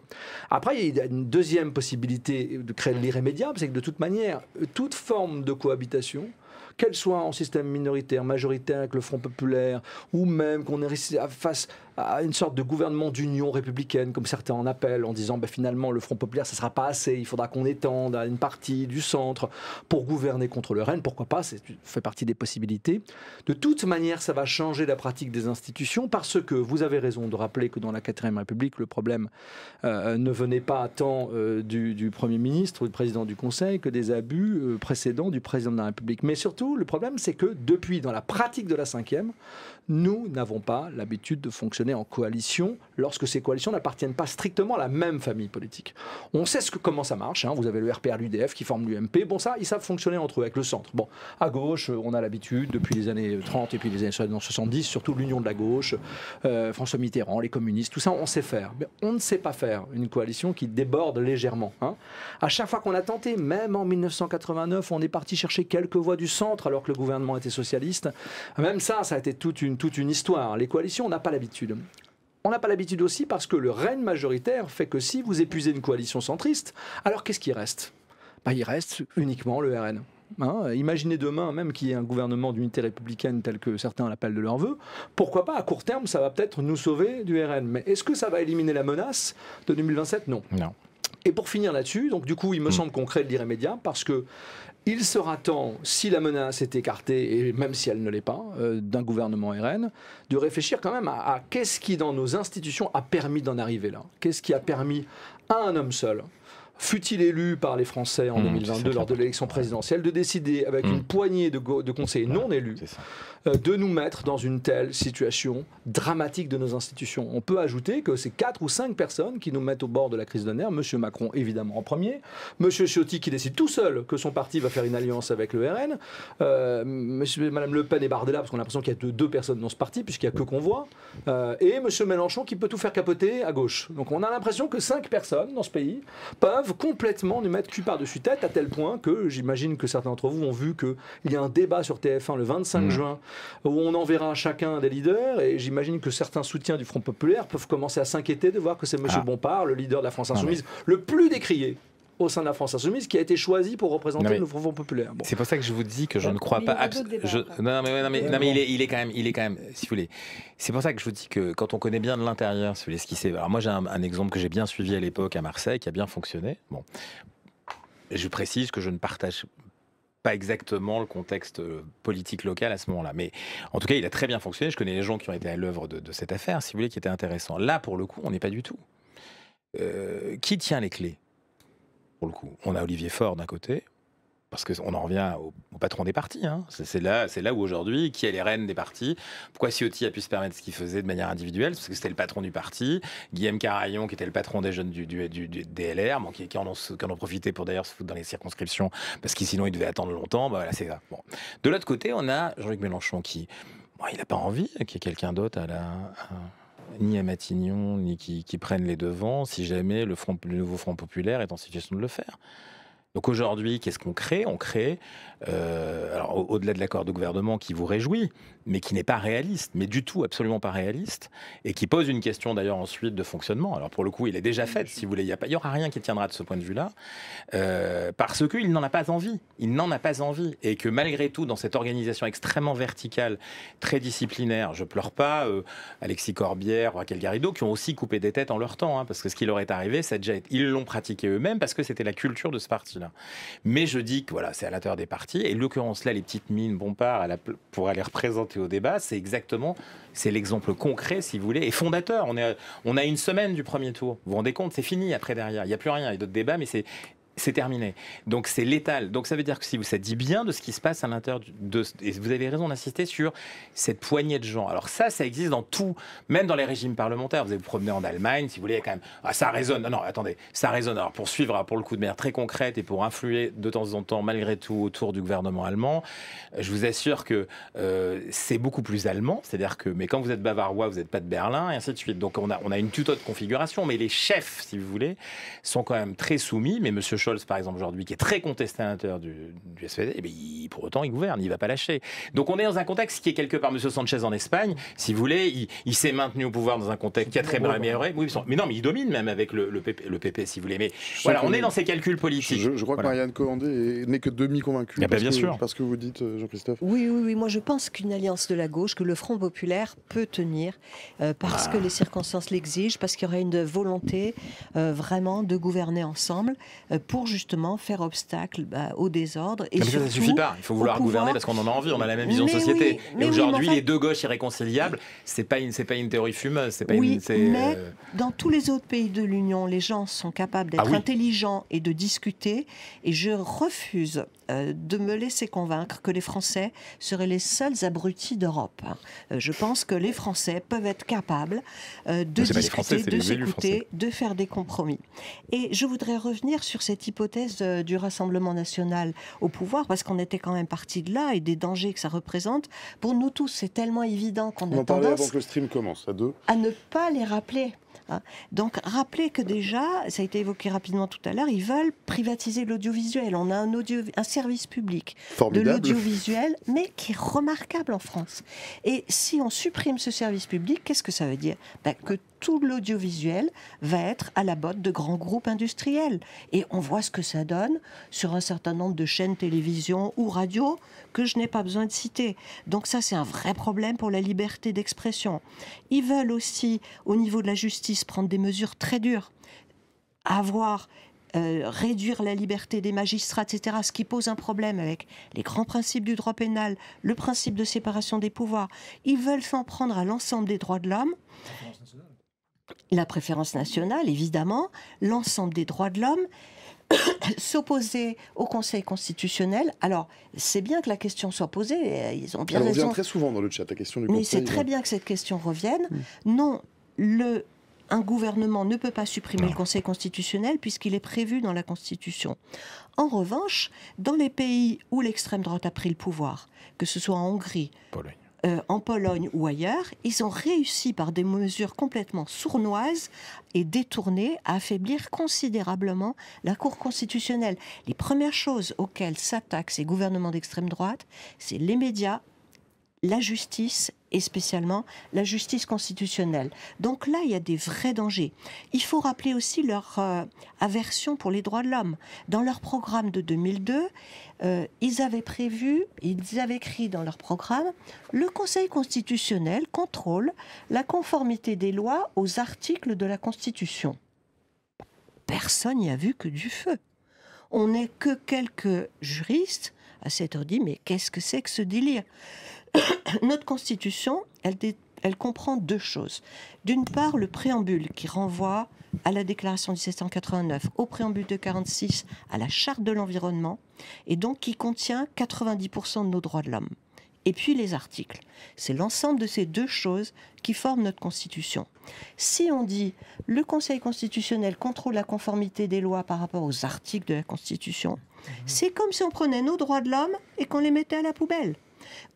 Après, il y a une deuxième possibilité de créer l'irrémédiable, c'est que de toute manière, toute forme de cohabitation, qu'elle soit en système minoritaire, majoritaire avec le Front populaire, ou même qu'on est face à une sorte de gouvernement d'union républicaine, comme certains en appellent, en disant finalement le Front populaire, ça ne sera pas assez, il faudra qu'on étende à une partie du centre pour gouverner contre le RN, pourquoi pas, ça fait partie des possibilités. De toute manière, ça va changer la pratique des institutions, parce que vous avez raison de rappeler que dans la 4ème République, le problème ne venait pas tant du Premier ministre ou du Président du Conseil que des abus précédents du Président de la République. Mais surtout, le problème, c'est que depuis, dans la pratique de la 5e, nous n'avons pas l'habitude de fonctionner en coalition lorsque ces coalitions n'appartiennent pas strictement à la même famille politique. On sait comment ça marche, hein. Vous avez le RPR, l'UDF qui forment l'UMP, bon ça, ils savent fonctionner entre eux avec le centre. Bon, à gauche, on a l'habitude depuis les années 30 et puis les années 70, surtout l'union de la gauche, François Mitterrand, les communistes, tout ça on sait faire. Mais on ne sait pas faire une coalition qui déborde légèrement. Hein. À chaque fois qu'on a tenté, même en 1989, on est parti chercher quelques voix du centre alors que le gouvernement était socialiste. Même ça a été toute une histoire. Les coalitions, on n'a pas l'habitude. On n'a pas l'habitude aussi parce que le règne majoritaire fait que si vous épuisez une coalition centriste, alors qu'est-ce qui reste? Il reste uniquement le RN. Hein, imaginez demain même qu'il y ait un gouvernement d'unité républicaine tel que certains l'appellent de leur vœu. Pourquoi pas, à court terme, ça va peut-être nous sauver du RN. Mais est-ce que ça va éliminer la menace de 2027? Non. Et pour finir là-dessus, donc du coup, il me semble qu'on crée de l'irrémédiable parce que il sera temps, si la menace est écartée, et même si elle ne l'est pas, d'un gouvernement RN, de réfléchir quand même à qu'est-ce qui, dans nos institutions, a permis d'en arriver là. Qu'est-ce qui a permis à un homme seul, fut-il élu par les Français en 2022 lors de l'élection présidentielle, de décider avec une poignée de conseillers non élus de nous mettre dans une telle situation dramatique de nos institutions. On peut ajouter que c'est 4 ou 5 personnes qui nous mettent au bord de la crise de nerfs. Monsieur Macron, évidemment, en premier. Monsieur Ciotti, qui décide tout seul que son parti va faire une alliance avec le RN. Madame Le Pen et Bardella, parce qu'on a l'impression qu'il y a deux personnes dans ce parti, puisqu'il n'y a que Convoi. Et monsieur Mélenchon, qui peut tout faire capoter à gauche. Donc on a l'impression que 5 personnes dans ce pays peuvent complètement nous mettre cul par-dessus tête, à tel point que j'imagine que certains d'entre vous ont vu qu'il y a un débat sur TF1 le 25 juin, où on enverra chacun des leaders, et j'imagine que certains soutiens du Front Populaire peuvent commencer à s'inquiéter de voir que c'est M. Bompard, le leader de la France Insoumise, le plus décrié au sein de la France Insoumise, qui a été choisi pour représenter le Front Populaire. Bon. C'est pour ça que je vous dis que je ne crois pas... Il est quand même, si vous voulez... C'est pour ça que je vous dis que quand on connaît bien de l'intérieur, si vous voulez, ce qui s'est... Alors moi j'ai un exemple que j'ai bien suivi à l'époque à Marseille, qui a bien fonctionné. Bon. Je précise que je ne partage pas exactement le contexte politique local à ce moment-là. Mais en tout cas, il a très bien fonctionné. Je connais les gens qui ont été à l'œuvre de cette affaire, si vous voulez, qui était intéressant. Là, pour le coup, on n'est pas du tout. Qui tient les clés ? Pour le coup, on a Olivier Faure d'un côté, parce qu'on en revient au patron des partis. Hein. C'est là où aujourd'hui, qui est les rênes des partis. Pourquoi Ciotti a pu se permettre ce qu'il faisait de manière individuelle ? Parce que c'était le patron du parti. Guillaume Carayon, qui était le patron des jeunes du DLR, bon, qui en ont profité pour d'ailleurs se foutre dans les circonscriptions, parce que sinon il devait attendre longtemps. Bah, voilà, c'est ça. Bon. De l'autre côté, on a Jean-Luc Mélenchon qui, il n'a pas envie qu'il y ait quelqu'un d'autre ni à Matignon, ni qui prenne les devants, si jamais le nouveau Front Populaire est en situation de le faire. Donc aujourd'hui, qu'est-ce qu'on crée ? On crée, alors au-delà de l'accord de gouvernement qui vous réjouit, mais qui n'est pas réaliste, mais du tout, absolument pas réaliste, et qui pose une question d'ailleurs ensuite de fonctionnement. Alors pour le coup, il est déjà fait, si vous voulez, il n'y aura rien qui tiendra de ce point de vue-là, parce qu'il n'en a pas envie. Il n'en a pas envie, et que malgré tout, dans cette organisation extrêmement verticale, très disciplinaire, je pleure pas, Alexis Corbière, Raquel Garrido, qui ont aussi coupé des têtes en leur temps, hein, parce que ce qui leur est arrivé, ils l'ont pratiqué eux-mêmes, parce que c'était la culture de ce parti-là. Mais je dis que voilà, c'est à l'intérieur des partis, et l'occurrence là, les petites mines Bompard pour aller représenter au débat, c'est l'exemple concret, si vous voulez, et fondateur. On a une semaine du premier tour. Vous vous rendez compte, c'est fini après derrière. Il n'y a plus rien, il y a d'autres débats, mais c'est terminé. Donc c'est létal. Donc ça veut dire que si ça dit bien de ce qui se passe à l'intérieur et vous avez raison d'insister sur cette poignée de gens. Alors ça existe dans tout, même dans les régimes parlementaires. Vous allez vous promener en Allemagne, si vous voulez, il y a quand même... ça résonne. Non, attendez, ça résonne. Alors pour suivre, pour le coup, de manière très concrète et pour influer de temps en temps, malgré tout, autour du gouvernement allemand, je vous assure que c'est beaucoup plus allemand. C'est-à-dire que, mais quand vous êtes bavarois, vous n'êtes pas de Berlin, et ainsi de suite. Donc on a une toute autre configuration, mais les chefs, si vous voulez, sont quand même très soumis. Mais Monsieur Scholz, par exemple, aujourd'hui, qui est très contesté à l'intérieur du SPD, eh bien, pour autant, il gouverne, il ne va pas lâcher. Donc on est dans un contexte qui est quelque part M. Sanchez en Espagne, si vous voulez, il s'est maintenu au pouvoir dans un contexte qui a très bien amélioré. Oui, mais non, mais il domine même avec le PP, si vous voulez. Mais voilà, on est dans ces calculs politiques. Je crois que Marianne Cohandé n'est que demi-convaincue. Bien sûr. Parce que vous dites, Jean-Christophe. Oui, moi je pense qu'une alliance de la gauche, que le Front Populaire peut tenir, parce que les circonstances l'exigent, parce qu'il y aurait une volonté vraiment de gouverner ensemble pour justement faire obstacle au désordre. Et surtout, ça ne suffit pas. Il faut vouloir gouverner parce qu'on en a envie, on a la même vision de société. Et aujourd'hui, les deux gauches irréconciliables, c'est pas une théorie fumeuse. Mais dans tous les autres pays de l'Union, les gens sont capables d'être intelligents et de discuter. Et je refuse de me laisser convaincre que les Français seraient les seuls abrutis d'Europe. Je pense que les Français peuvent être capables de discuter, de s'écouter, de faire des compromis. Et je voudrais revenir sur cette hypothèse du Rassemblement national au pouvoir, parce qu'on était quand même parti de là et des dangers que ça représente. Pour nous tous, c'est tellement évident qu'on a tendance... On en parlait avant que le stream commence, à deux. À ne pas les rappeler. Donc, rappelez que déjà, ça a été évoqué rapidement tout à l'heure, ils veulent privatiser l'audiovisuel. On a un service public de l'audiovisuel, mais qui est remarquable en France. Et si on supprime ce service public, qu'est-ce que ça veut dire ? Que tout l'audiovisuel va être à la botte de grands groupes industriels. Et on voit ce que ça donne sur un certain nombre de chaînes télévision ou radio que je n'ai pas besoin de citer. Donc ça, c'est un vrai problème pour la liberté d'expression. Ils veulent aussi, au niveau de la justice, prendre des mesures très dures. Réduire la liberté des magistrats, etc., ce qui pose un problème avec les grands principes du droit pénal, le principe de séparation des pouvoirs. Ils veulent s'en prendre à l'ensemble des droits de l'homme. La préférence nationale, évidemment, l'ensemble des droits de l'homme. s'opposer au Conseil constitutionnel. Alors, c'est bien que la question soit posée, ils ont bien raison. Elle revient très souvent dans le chat, la question du Conseil. Mais c'est très bien que cette question revienne. Non, un gouvernement ne peut pas supprimer le Conseil constitutionnel puisqu'il est prévu dans la Constitution. En revanche, dans les pays où l'extrême droite a pris le pouvoir, que ce soit en Hongrie, en Pologne ou ailleurs, ils ont réussi par des mesures complètement sournoises et détournées à affaiblir considérablement la Cour constitutionnelle. Les premières choses auxquelles s'attaquent ces gouvernements d'extrême droite, c'est les médias, la justice et spécialement la justice constitutionnelle. Donc là, il y a des vrais dangers. Il faut rappeler aussi leur aversion pour les droits de l'homme. Dans leur programme de 2002, ils avaient écrit dans leur programme « Le Conseil constitutionnel contrôle la conformité des lois aux articles de la Constitution ». Personne n'y a vu que du feu. On n'est que quelques juristes à s'être dit « Mais qu'est-ce que c'est que ce délire ?» Notre Constitution, elle comprend deux choses. D'une part, le préambule qui renvoie à la Déclaration de 1789, au préambule de 46, à la Charte de l'environnement, et donc qui contient 90% de nos droits de l'homme. Et puis les articles. C'est l'ensemble de ces deux choses qui forment notre Constitution. Si on dit le Conseil constitutionnel contrôle la conformité des lois par rapport aux articles de la Constitution, c'est comme si on prenait nos droits de l'homme et qu'on les mettait à la poubelle.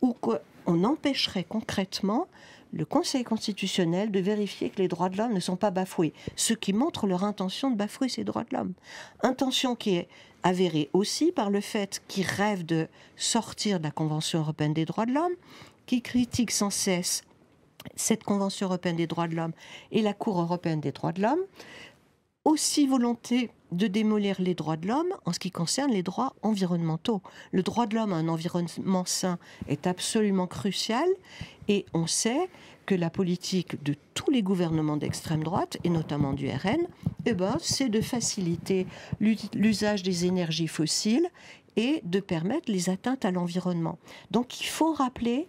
Ou qu'on empêcherait concrètement le Conseil constitutionnel de vérifier que les droits de l'homme ne sont pas bafoués, ce qui montre leur intention de bafouer ces droits de l'homme. Intention qui est avérée aussi par le fait qu'ils rêvent de sortir de la Convention européenne des droits de l'homme, qui critiquent sans cesse cette Convention européenne des droits de l'homme et la Cour européenne des droits de l'homme, aussi volonté de démolir les droits de l'homme en ce qui concerne les droits environnementaux. Le droit de l'homme à un environnement sain est absolument crucial et on sait que la politique de tous les gouvernements d'extrême droite, et notamment du RN, c'est de faciliter l'usage des énergies fossiles et de permettre les atteintes à l'environnement. Donc il faut rappeler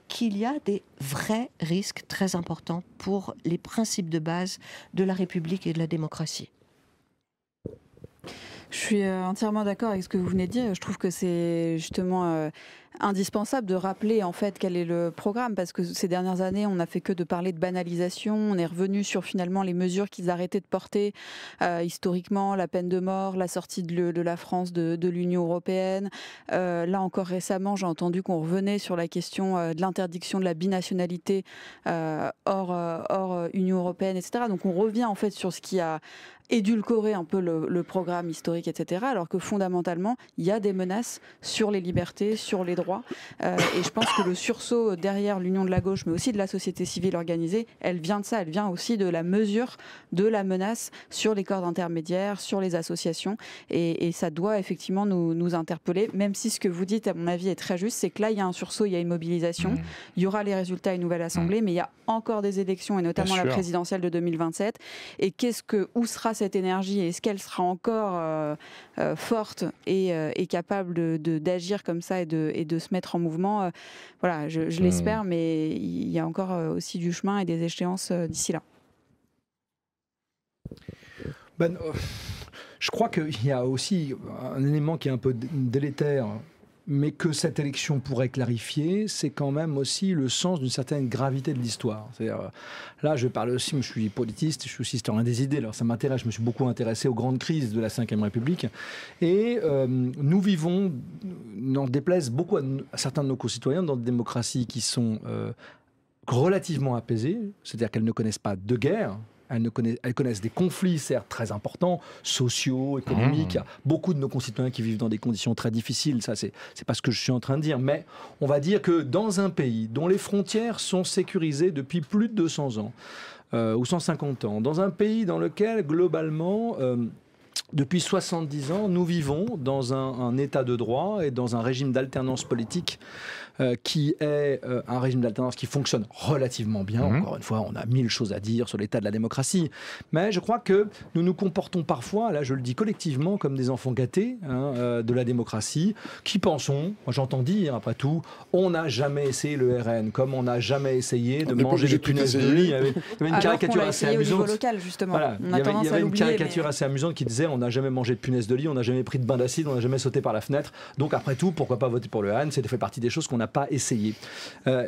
qu'il y a des vrais risques très importants pour les principes de base de la République et de la démocratie. Je suis entièrement d'accord avec ce que vous venez de dire. Je trouve que c'est justement indispensable de rappeler en fait quel est le programme, parce que ces dernières années, on n'a fait que de parler de banalisation. On est revenu sur finalement les mesures qu'ils arrêtaient de porter historiquement, la peine de mort, la sortie de la France de l'Union européenne. Là encore récemment, j'ai entendu qu'on revenait sur la question de l'interdiction de la binationalité hors Union européenne, etc. Donc on revient en fait sur ce qui a édulcorer un peu le programme historique, etc., alors que fondamentalement, il y a des menaces sur les libertés, sur les droits. Et je pense que le sursaut derrière l'union de la gauche, mais aussi de la société civile organisée, elle vient de ça, elle vient aussi de la mesure de la menace sur les corps intermédiaires, sur les associations. Et ça doit effectivement nous interpeller, même si ce que vous dites, à mon avis, est très juste, c'est que là, il y a un sursaut, il y a une mobilisation, il y aura les résultats à une nouvelle assemblée, mais il y a encore des élections, et notamment la présidentielle de 2027. Et où sera cette énergie? Est-ce qu'elle sera encore forte et capable d'agir comme ça et de se mettre en mouvement? Voilà, je l'espère, mais il y a encore aussi du chemin et des échéances d'ici là. Je crois qu'il y a aussi un élément qui est un peu délétère, mais que cette élection pourrait clarifier, c'est quand même aussi le sens d'une certaine gravité de l'histoire. C'est-à-dire, là, je parle aussi, je suis politiste, je suis aussi historien des idées, alors ça m'intéresse, je me suis beaucoup intéressé aux grandes crises de la Ve République, et nous vivons, n'en déplaise beaucoup à certains de nos concitoyens, dans des démocraties qui sont relativement apaisées, c'est-à-dire qu'elles ne connaissent pas de guerre. Elles connaissent des conflits, certes, très importants, sociaux, économiques. Il y a beaucoup de nos concitoyens qui vivent dans des conditions très difficiles. Ça, c'est pas ce que je suis en train de dire. Mais on va dire que dans un pays dont les frontières sont sécurisées depuis plus de 200 ans, ou 150 ans, dans un pays dans lequel, globalement, depuis 70 ans, nous vivons dans un état de droit et dans un régime d'alternance politique qui est un régime d'alternance qui fonctionne relativement bien. Encore une fois, on a 1000 choses à dire sur l'état de la démocratie. Mais je crois que nous nous comportons parfois, là je le dis collectivement, comme des enfants gâtés de la démocratie, qui pensons, moi j'entends dire après tout, on n'a jamais essayé le RN, comme on n'a jamais essayé de manger des punaises de lit. Il y avait une caricature assez amusante. Local, justement. Voilà. Il y avait une caricature assez amusante qui disait on n'a jamais mangé de punaise de lit, on n'a jamais pris de bain d'acide, on n'a jamais sauté par la fenêtre. Donc après tout, pourquoi pas voter pour le RN? Ça fait partie des choses qu'on n'a pas essayé.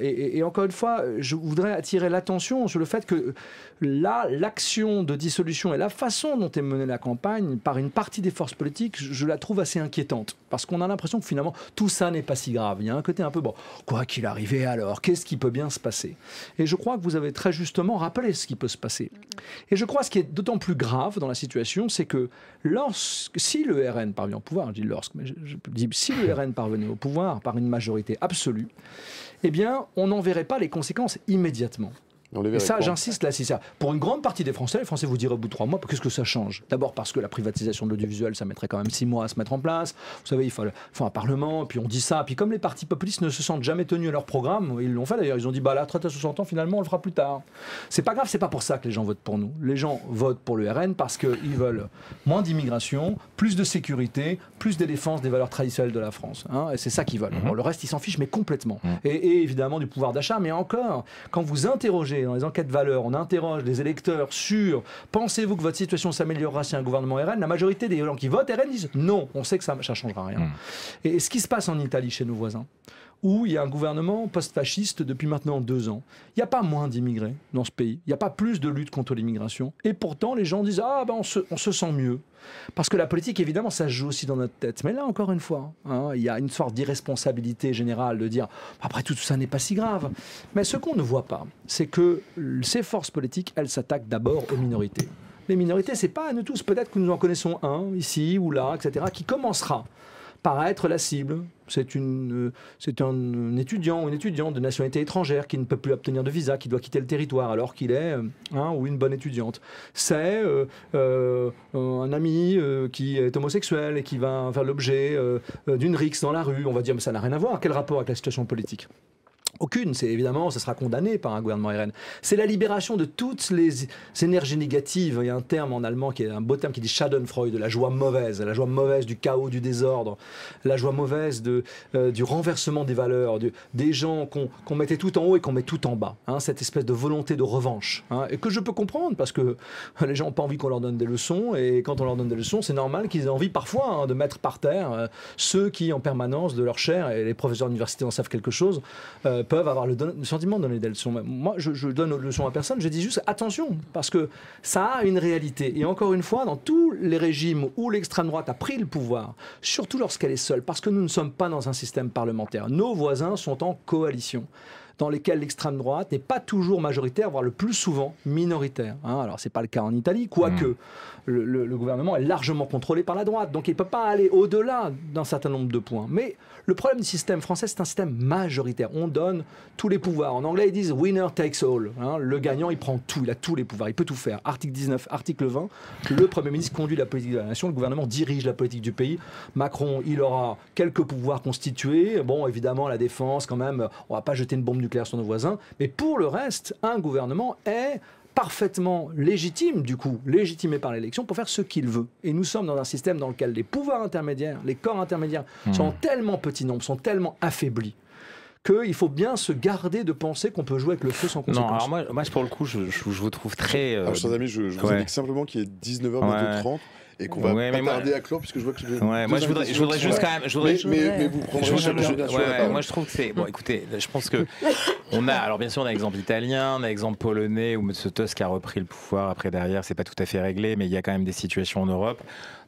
Et encore une fois, je voudrais attirer l'attention sur le fait que là, l'action de dissolution et la façon dont est menée la campagne par une partie des forces politiques, je la trouve assez inquiétante. Parce qu'on a l'impression que finalement, tout ça n'est pas si grave. Il y a un côté un peu, bon, quoi qu'il arrivait alors, qu'est-ce qui peut bien se passer? Et je crois que vous avez très justement rappelé ce qui peut se passer. Et je crois que ce qui est d'autant plus grave dans la situation, c'est que si le RN parvient au pouvoir, je dis lorsque, mais je dis si le RN parvenait au pouvoir par une majorité absolue, eh bien, on n'en verrait pas les conséquences immédiatement. Et ça, j'insiste là, c'est ça. Pour une grande partie des Français, les Français vous diraient au bout de 3 mois, qu'est-ce que ça change? D'abord parce que la privatisation de l'audiovisuel, ça mettrait quand même 6 mois à se mettre en place. Vous savez, il faut un parlement, puis on dit ça. Puis comme les partis populistes ne se sentent jamais tenus à leur programme, ils l'ont fait d'ailleurs, ils ont dit, bah la retraite à 60 ans, finalement, on le fera plus tard. C'est pas grave, c'est pas pour ça que les gens votent pour nous. Les gens votent pour le RN parce qu'ils veulent moins d'immigration, plus de sécurité, plus de défense des valeurs traditionnelles de la France. Hein, et c'est ça qu'ils veulent. Bon, le reste, ils s'en fichent, mais complètement. Et évidemment, du pouvoir d'achat. Mais encore, quand vous interrogez dans les enquêtes de valeur, on interroge les électeurs sur pensez-vous que votre situation s'améliorera si un gouvernement RN, la majorité des gens qui votent RN disent non, on sait que ça ne changera rien. Et ce qui se passe en Italie chez nos voisins, où il y a un gouvernement post-fasciste depuis maintenant 2 ans. Il n'y a pas moins d'immigrés dans ce pays, il n'y a pas plus de lutte contre l'immigration, et pourtant les gens disent ah ben on se sent mieux. Parce que la politique, évidemment, ça se joue aussi dans notre tête. Mais là, encore une fois, hein, il y a une sorte d'irresponsabilité générale de dire après tout ça n'est pas si grave. Mais ce qu'on ne voit pas, c'est que ces forces politiques, elles s'attaquent d'abord aux minorités. Les minorités, c'est pas à nous tous. Peut-être que nous en connaissons un, ici ou là, etc., qui commencera par être la cible. C'est un étudiant ou une étudiante de nationalité étrangère qui ne peut plus obtenir de visa, qui doit quitter le territoire alors qu'il est ou une bonne étudiante. C'est un ami qui est homosexuel et qui va faire l'objet d'une rixe dans la rue. On va dire mais ça n'a rien à voir. Quel rapport avec la situation politique ? Aucune, c'est évidemment, ça sera condamné par un gouvernement RN. C'est la libération de toutes les énergies négatives. Il y a un terme en allemand qui est un beau terme qui dit Schadenfreude, la joie mauvaise du chaos, du désordre, la joie mauvaise du renversement des valeurs, des gens qu'on mettait tout en haut et qu'on met tout en bas. Hein, cette espèce de volonté de revanche. Hein, et que je peux comprendre parce que les gens n'ont pas envie qu'on leur donne des leçons et quand on leur donne des leçons, c'est normal qu'ils aient envie parfois de mettre par terre ceux qui en permanence de leur chair, et les professeurs d'université en savent quelque chose, peuvent avoir le sentiment de donner des leçons. Moi, je donne des leçons à personne, je dis juste attention, parce que ça a une réalité. Et encore une fois, dans tous les régimes où l'extrême droite a pris le pouvoir, surtout lorsqu'elle est seule, parce que nous ne sommes pas dans un système parlementaire, nos voisins sont en coalition, dans lesquels l'extrême droite n'est pas toujours majoritaire, voire le plus souvent minoritaire. Hein, alors, ce n'est pas le cas en Italie, quoique le gouvernement est largement contrôlé par la droite, donc il ne peut pas aller au-delà d'un certain nombre de points. Mais le problème du système français, c'est un système majoritaire. On donne tous les pouvoirs. En anglais, ils disent « winner takes all ». Hein, le gagnant, il prend tout, il a tous les pouvoirs, il peut tout faire. Article 19, article 20, le Premier ministre conduit la politique de la nation, le gouvernement dirige la politique du pays. Macron, il aura quelques pouvoirs constitués. Bon, évidemment, la défense, quand même, on ne va pas jeter une bombe nucléaire sur nos voisins. Mais pour le reste, un gouvernement est parfaitement légitime, du coup, légitimé par l'élection pour faire ce qu'il veut. Et nous sommes dans un système dans lequel les pouvoirs intermédiaires, les corps intermédiaires sont en tellement petit nombre, sont tellement affaiblis, qu'il faut bien se garder de penser qu'on peut jouer avec le feu sans conséquence. Non, alors moi pour le coup, je vous trouve très... Alors, chers amis, je vous indique simplement qu'il est 19h30 et qu'on va pas tarder à clore puisque je vois que moi je voudrais juste quand même mais vous prendrez moi je trouve que c'est bon. Écoutez, je pense que on a, alors bien sûr on a l'exemple italien, on a l'exemple polonais où M. Tusk a repris le pouvoir après derrière, c'est pas tout à fait réglé, mais il y a quand même des situations en Europe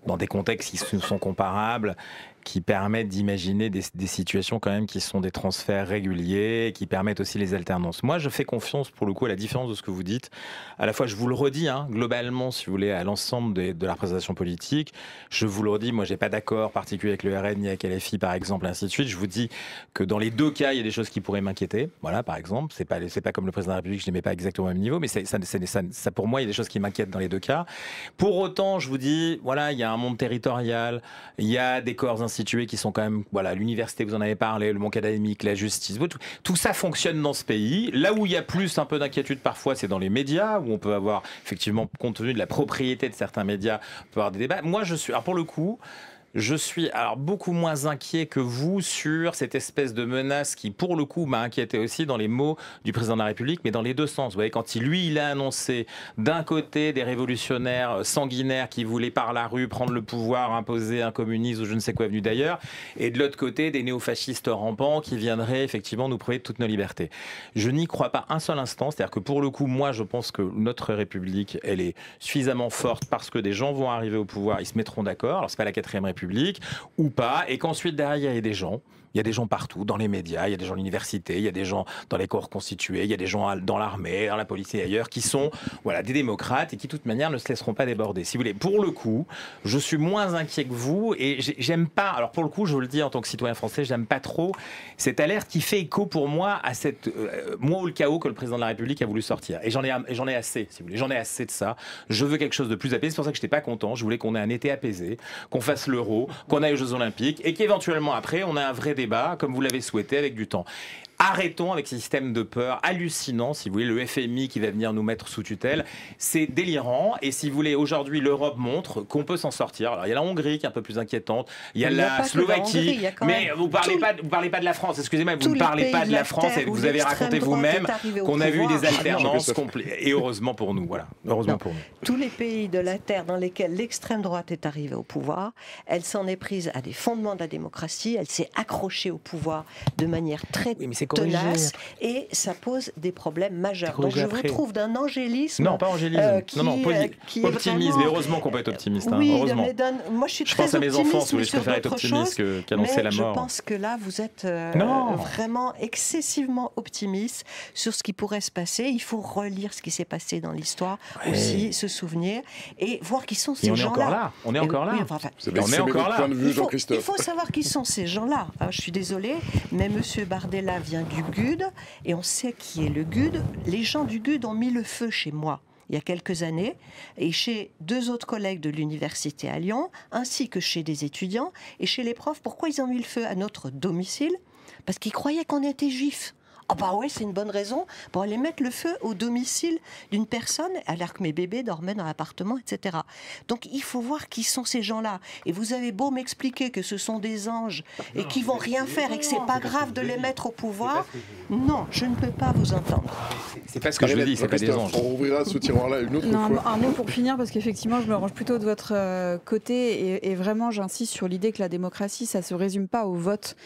dans des contextes qui sont comparables, qui permettent d'imaginer des situations quand même qui sont des transferts réguliers, qui permettent aussi les alternances. Moi, je fais confiance, pour le coup, à la différence de ce que vous dites. À la fois, je vous le redis, hein, globalement, si vous voulez, à l'ensemble de la représentation politique, je vous le redis, moi, j'ai pas d'accord particulier avec le RN ni avec LFI, par exemple, et ainsi de suite. Je vous dis que dans les deux cas, il y a des choses qui pourraient m'inquiéter. Voilà, par exemple, c'est pas comme le président de la République, je les mets pas exactement au même niveau, mais ça, pour moi, il y a des choses qui m'inquiètent dans les deux cas. Pour autant, je vous dis, voilà, il y a un monde territorial, il y a des corps institués qui sont quand même, voilà, l'université, vous en avez parlé, le monde académique, la justice, tout ça fonctionne dans ce pays. Là où il y a plus un peu d'inquiétude parfois, c'est dans les médias, où on peut avoir, effectivement, compte tenu de la propriété de certains médias, on peut avoir des débats. Moi, alors pour le coup, Je suis alors beaucoup moins inquiet que vous sur cette espèce de menace qui, pour le coup, m'a inquiété aussi dans les mots du président de la République, mais dans les deux sens. Vous voyez, quand il a annoncé d'un côté des révolutionnaires sanguinaires qui voulaient par la rue prendre le pouvoir, imposer un communisme ou je ne sais quoi venu d'ailleurs, et de l'autre côté des néofascistes rampants qui viendraient effectivement nous priver de toutes nos libertés. Je n'y crois pas un seul instant. C'est-à-dire que pour le coup, moi, je pense que notre République, elle est suffisamment forte parce que des gens vont arriver au pouvoir, ils se mettront d'accord. Alors c'est pas la 4e République ou pas, et qu'ensuite derrière il y a des gens. Il y a des gens partout, dans les médias, il y a des gens à l'université, il y a des gens dans les corps constitués, il y a des gens dans l'armée, dans la police et ailleurs, qui sont des démocrates et qui, de toute manière, ne se laisseront pas déborder. Si vous voulez, pour le coup, je suis moins inquiet que vous et j'aime pas, alors pour le coup, je vous le dis en tant que citoyen français, j'aime pas trop cette alerte qui fait écho pour moi à cette moi ou le chaos que le président de la République a voulu sortir. Et j'en ai assez, si vous voulez, j'en ai assez de ça. Je veux quelque chose de plus apaisé, c'est pour ça que je n'étais pas content. Je voulais qu'on ait un été apaisé, qu'on fasse l'Euro, qu'on aille aux Jeux Olympiques et qu'éventuellement après, on ait un vrai débat, comme vous l'avez souhaité, avec du temps. Arrêtons avec ces systèmes de peur hallucinants, si vous voulez, le FMI qui va venir nous mettre sous tutelle. C'est délirant. Et si vous voulez, aujourd'hui, l'Europe montre qu'on peut s'en sortir. Alors, il y a la Hongrie qui est un peu plus inquiétante. Il y a la Slovaquie. Mais vous ne parlez pas de la France. Excusez-moi, vous ne parlez pas de la France. Et vous avez raconté vous-même qu'on a vu des alternances complètes. Et heureusement pour nous. Voilà. Heureusement pour nous. Tous les pays de la Terre dans lesquels l'extrême droite est arrivée au pouvoir, elle s'en est prise à des fondements de la démocratie. Elle s'est accrochée au pouvoir de manière très tenace et ça pose des problèmes majeurs. Donc je vous trouve d'un angélisme. Non, pas angélisme. Optimisme. Et heureusement qu'on peut être optimiste. Oui, heureusement. Moi je suis très pense à mes enfants, si je préfère être optimiste qu'annoncer la mort. Je pense que là vous êtes vraiment excessivement optimiste sur ce qui pourrait se passer. Il faut relire ce qui s'est passé dans l'histoire, aussi se souvenir et voir qui sont ces gens-là. On est encore là. On est encore là. Il faut savoir qui sont ces gens-là. Je suis désolée, mais Monsieur Bardella vient du GUD et on sait qui est le GUD. Les gens du GUD ont mis le feu chez moi il y a quelques années et chez 2 autres collègues de l'université à Lyon, ainsi que chez des étudiants et chez les profs. Pourquoi ils ont mis le feu à notre domicile? Parce qu'ils croyaient qu'on était juifs. Ah bah oui, c'est une bonne raison pour aller mettre le feu au domicile d'une personne, alors que mes bébés dormaient dans l'appartement, etc. Donc il faut voir qui sont ces gens-là. Et vous avez beau m'expliquer que ce sont des anges et qui vont rien faire et que c'est pas grave de les mettre au pouvoir, non, je ne peux pas vous entendre. C'est pas ce que je dis, c'est pas des anges. On ouvrira ce tiroir-là une autre fois. Un mot pour finir, parce qu'effectivement, je me range plutôt de votre côté et vraiment, j'insiste sur l'idée que la démocratie, ça se résume pas au vote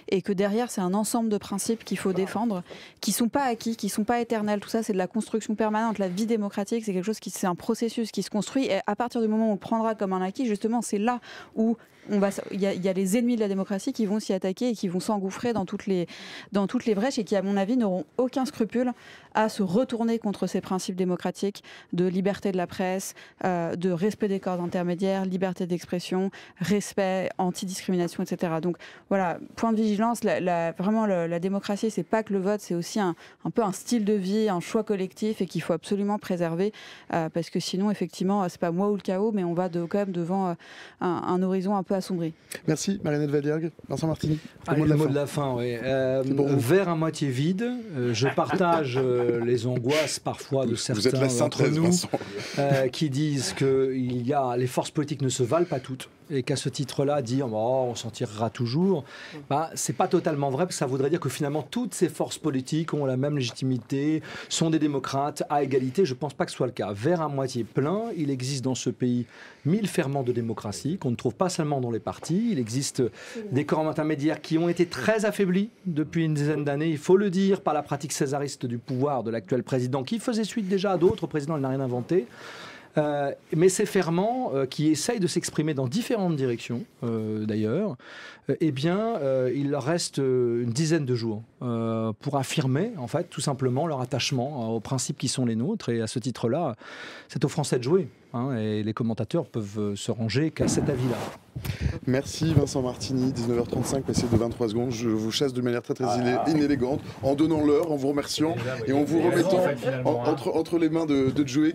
et que derrière, c'est un ensemble de principes qu'il faut défendre, qui sont pas acquis, qui sont pas éternels. Tout ça, c'est de la construction permanente. La vie démocratique, c'est quelque chose c'est un processus qui se construit. Et à partir du moment où on le prendra comme un acquis, justement, c'est là où il y a les ennemis de la démocratie qui vont s'y attaquer et qui vont s'engouffrer dans toutes les brèches et qui, à mon avis, n'auront aucun scrupule à se retourner contre ces principes démocratiques de liberté de la presse, de respect des corps intermédiaires, liberté d'expression, respect, antidiscrimination, etc. Donc voilà, point de vigilance. Vraiment, la démocratie, c'est pas que le vote, c'est aussi un peu un style de vie, un choix collectif et qu'il faut absolument préserver parce que sinon, effectivement, c'est pas moi ou le chaos, mais on va quand même devant un horizon un peu assombri. Merci Marionnette Valiergue. Vincent Martini. Le mot de la fin, oui. Verre à moitié vide. Je partage les angoisses parfois de certains d'entre nous qui disent que les forces politiques ne se valent pas toutes et qu'à ce titre-là, dire on s'en tirera toujours, c'est pas totalement vrai, parce que ça voudrait dire que finalement toutes ces forces politiques ont la même légitimité, sont des démocrates à égalité. Je pense pas que ce soit le cas. Verre à moitié plein, il existe dans ce pays 1000 ferments de démocratie qu'on ne trouve pas seulement dans les partis. Il existe des corps intermédiaires qui ont été très affaiblis depuis une dizaine d'années, il faut le dire, par la pratique césariste du pouvoir de l'actuel président, qui faisait suite déjà à d'autres présidents, il n'a rien inventé. Mais ces ferments qui essayent de s'exprimer dans différentes directions, d'ailleurs, il leur reste une dizaine de jours pour affirmer, en fait, tout simplement leur attachement aux principes qui sont les nôtres. Et à ce titre-là, c'est aux Français de jouer. Et les commentateurs peuvent se ranger qu'à cet avis-là. Merci Vincent Martini, 19h35, passé de 23 secondes. Je vous chasse de manière très inélégante, en donnant l'heure, en vous remerciant et en vous remettant entre les mains de Joey.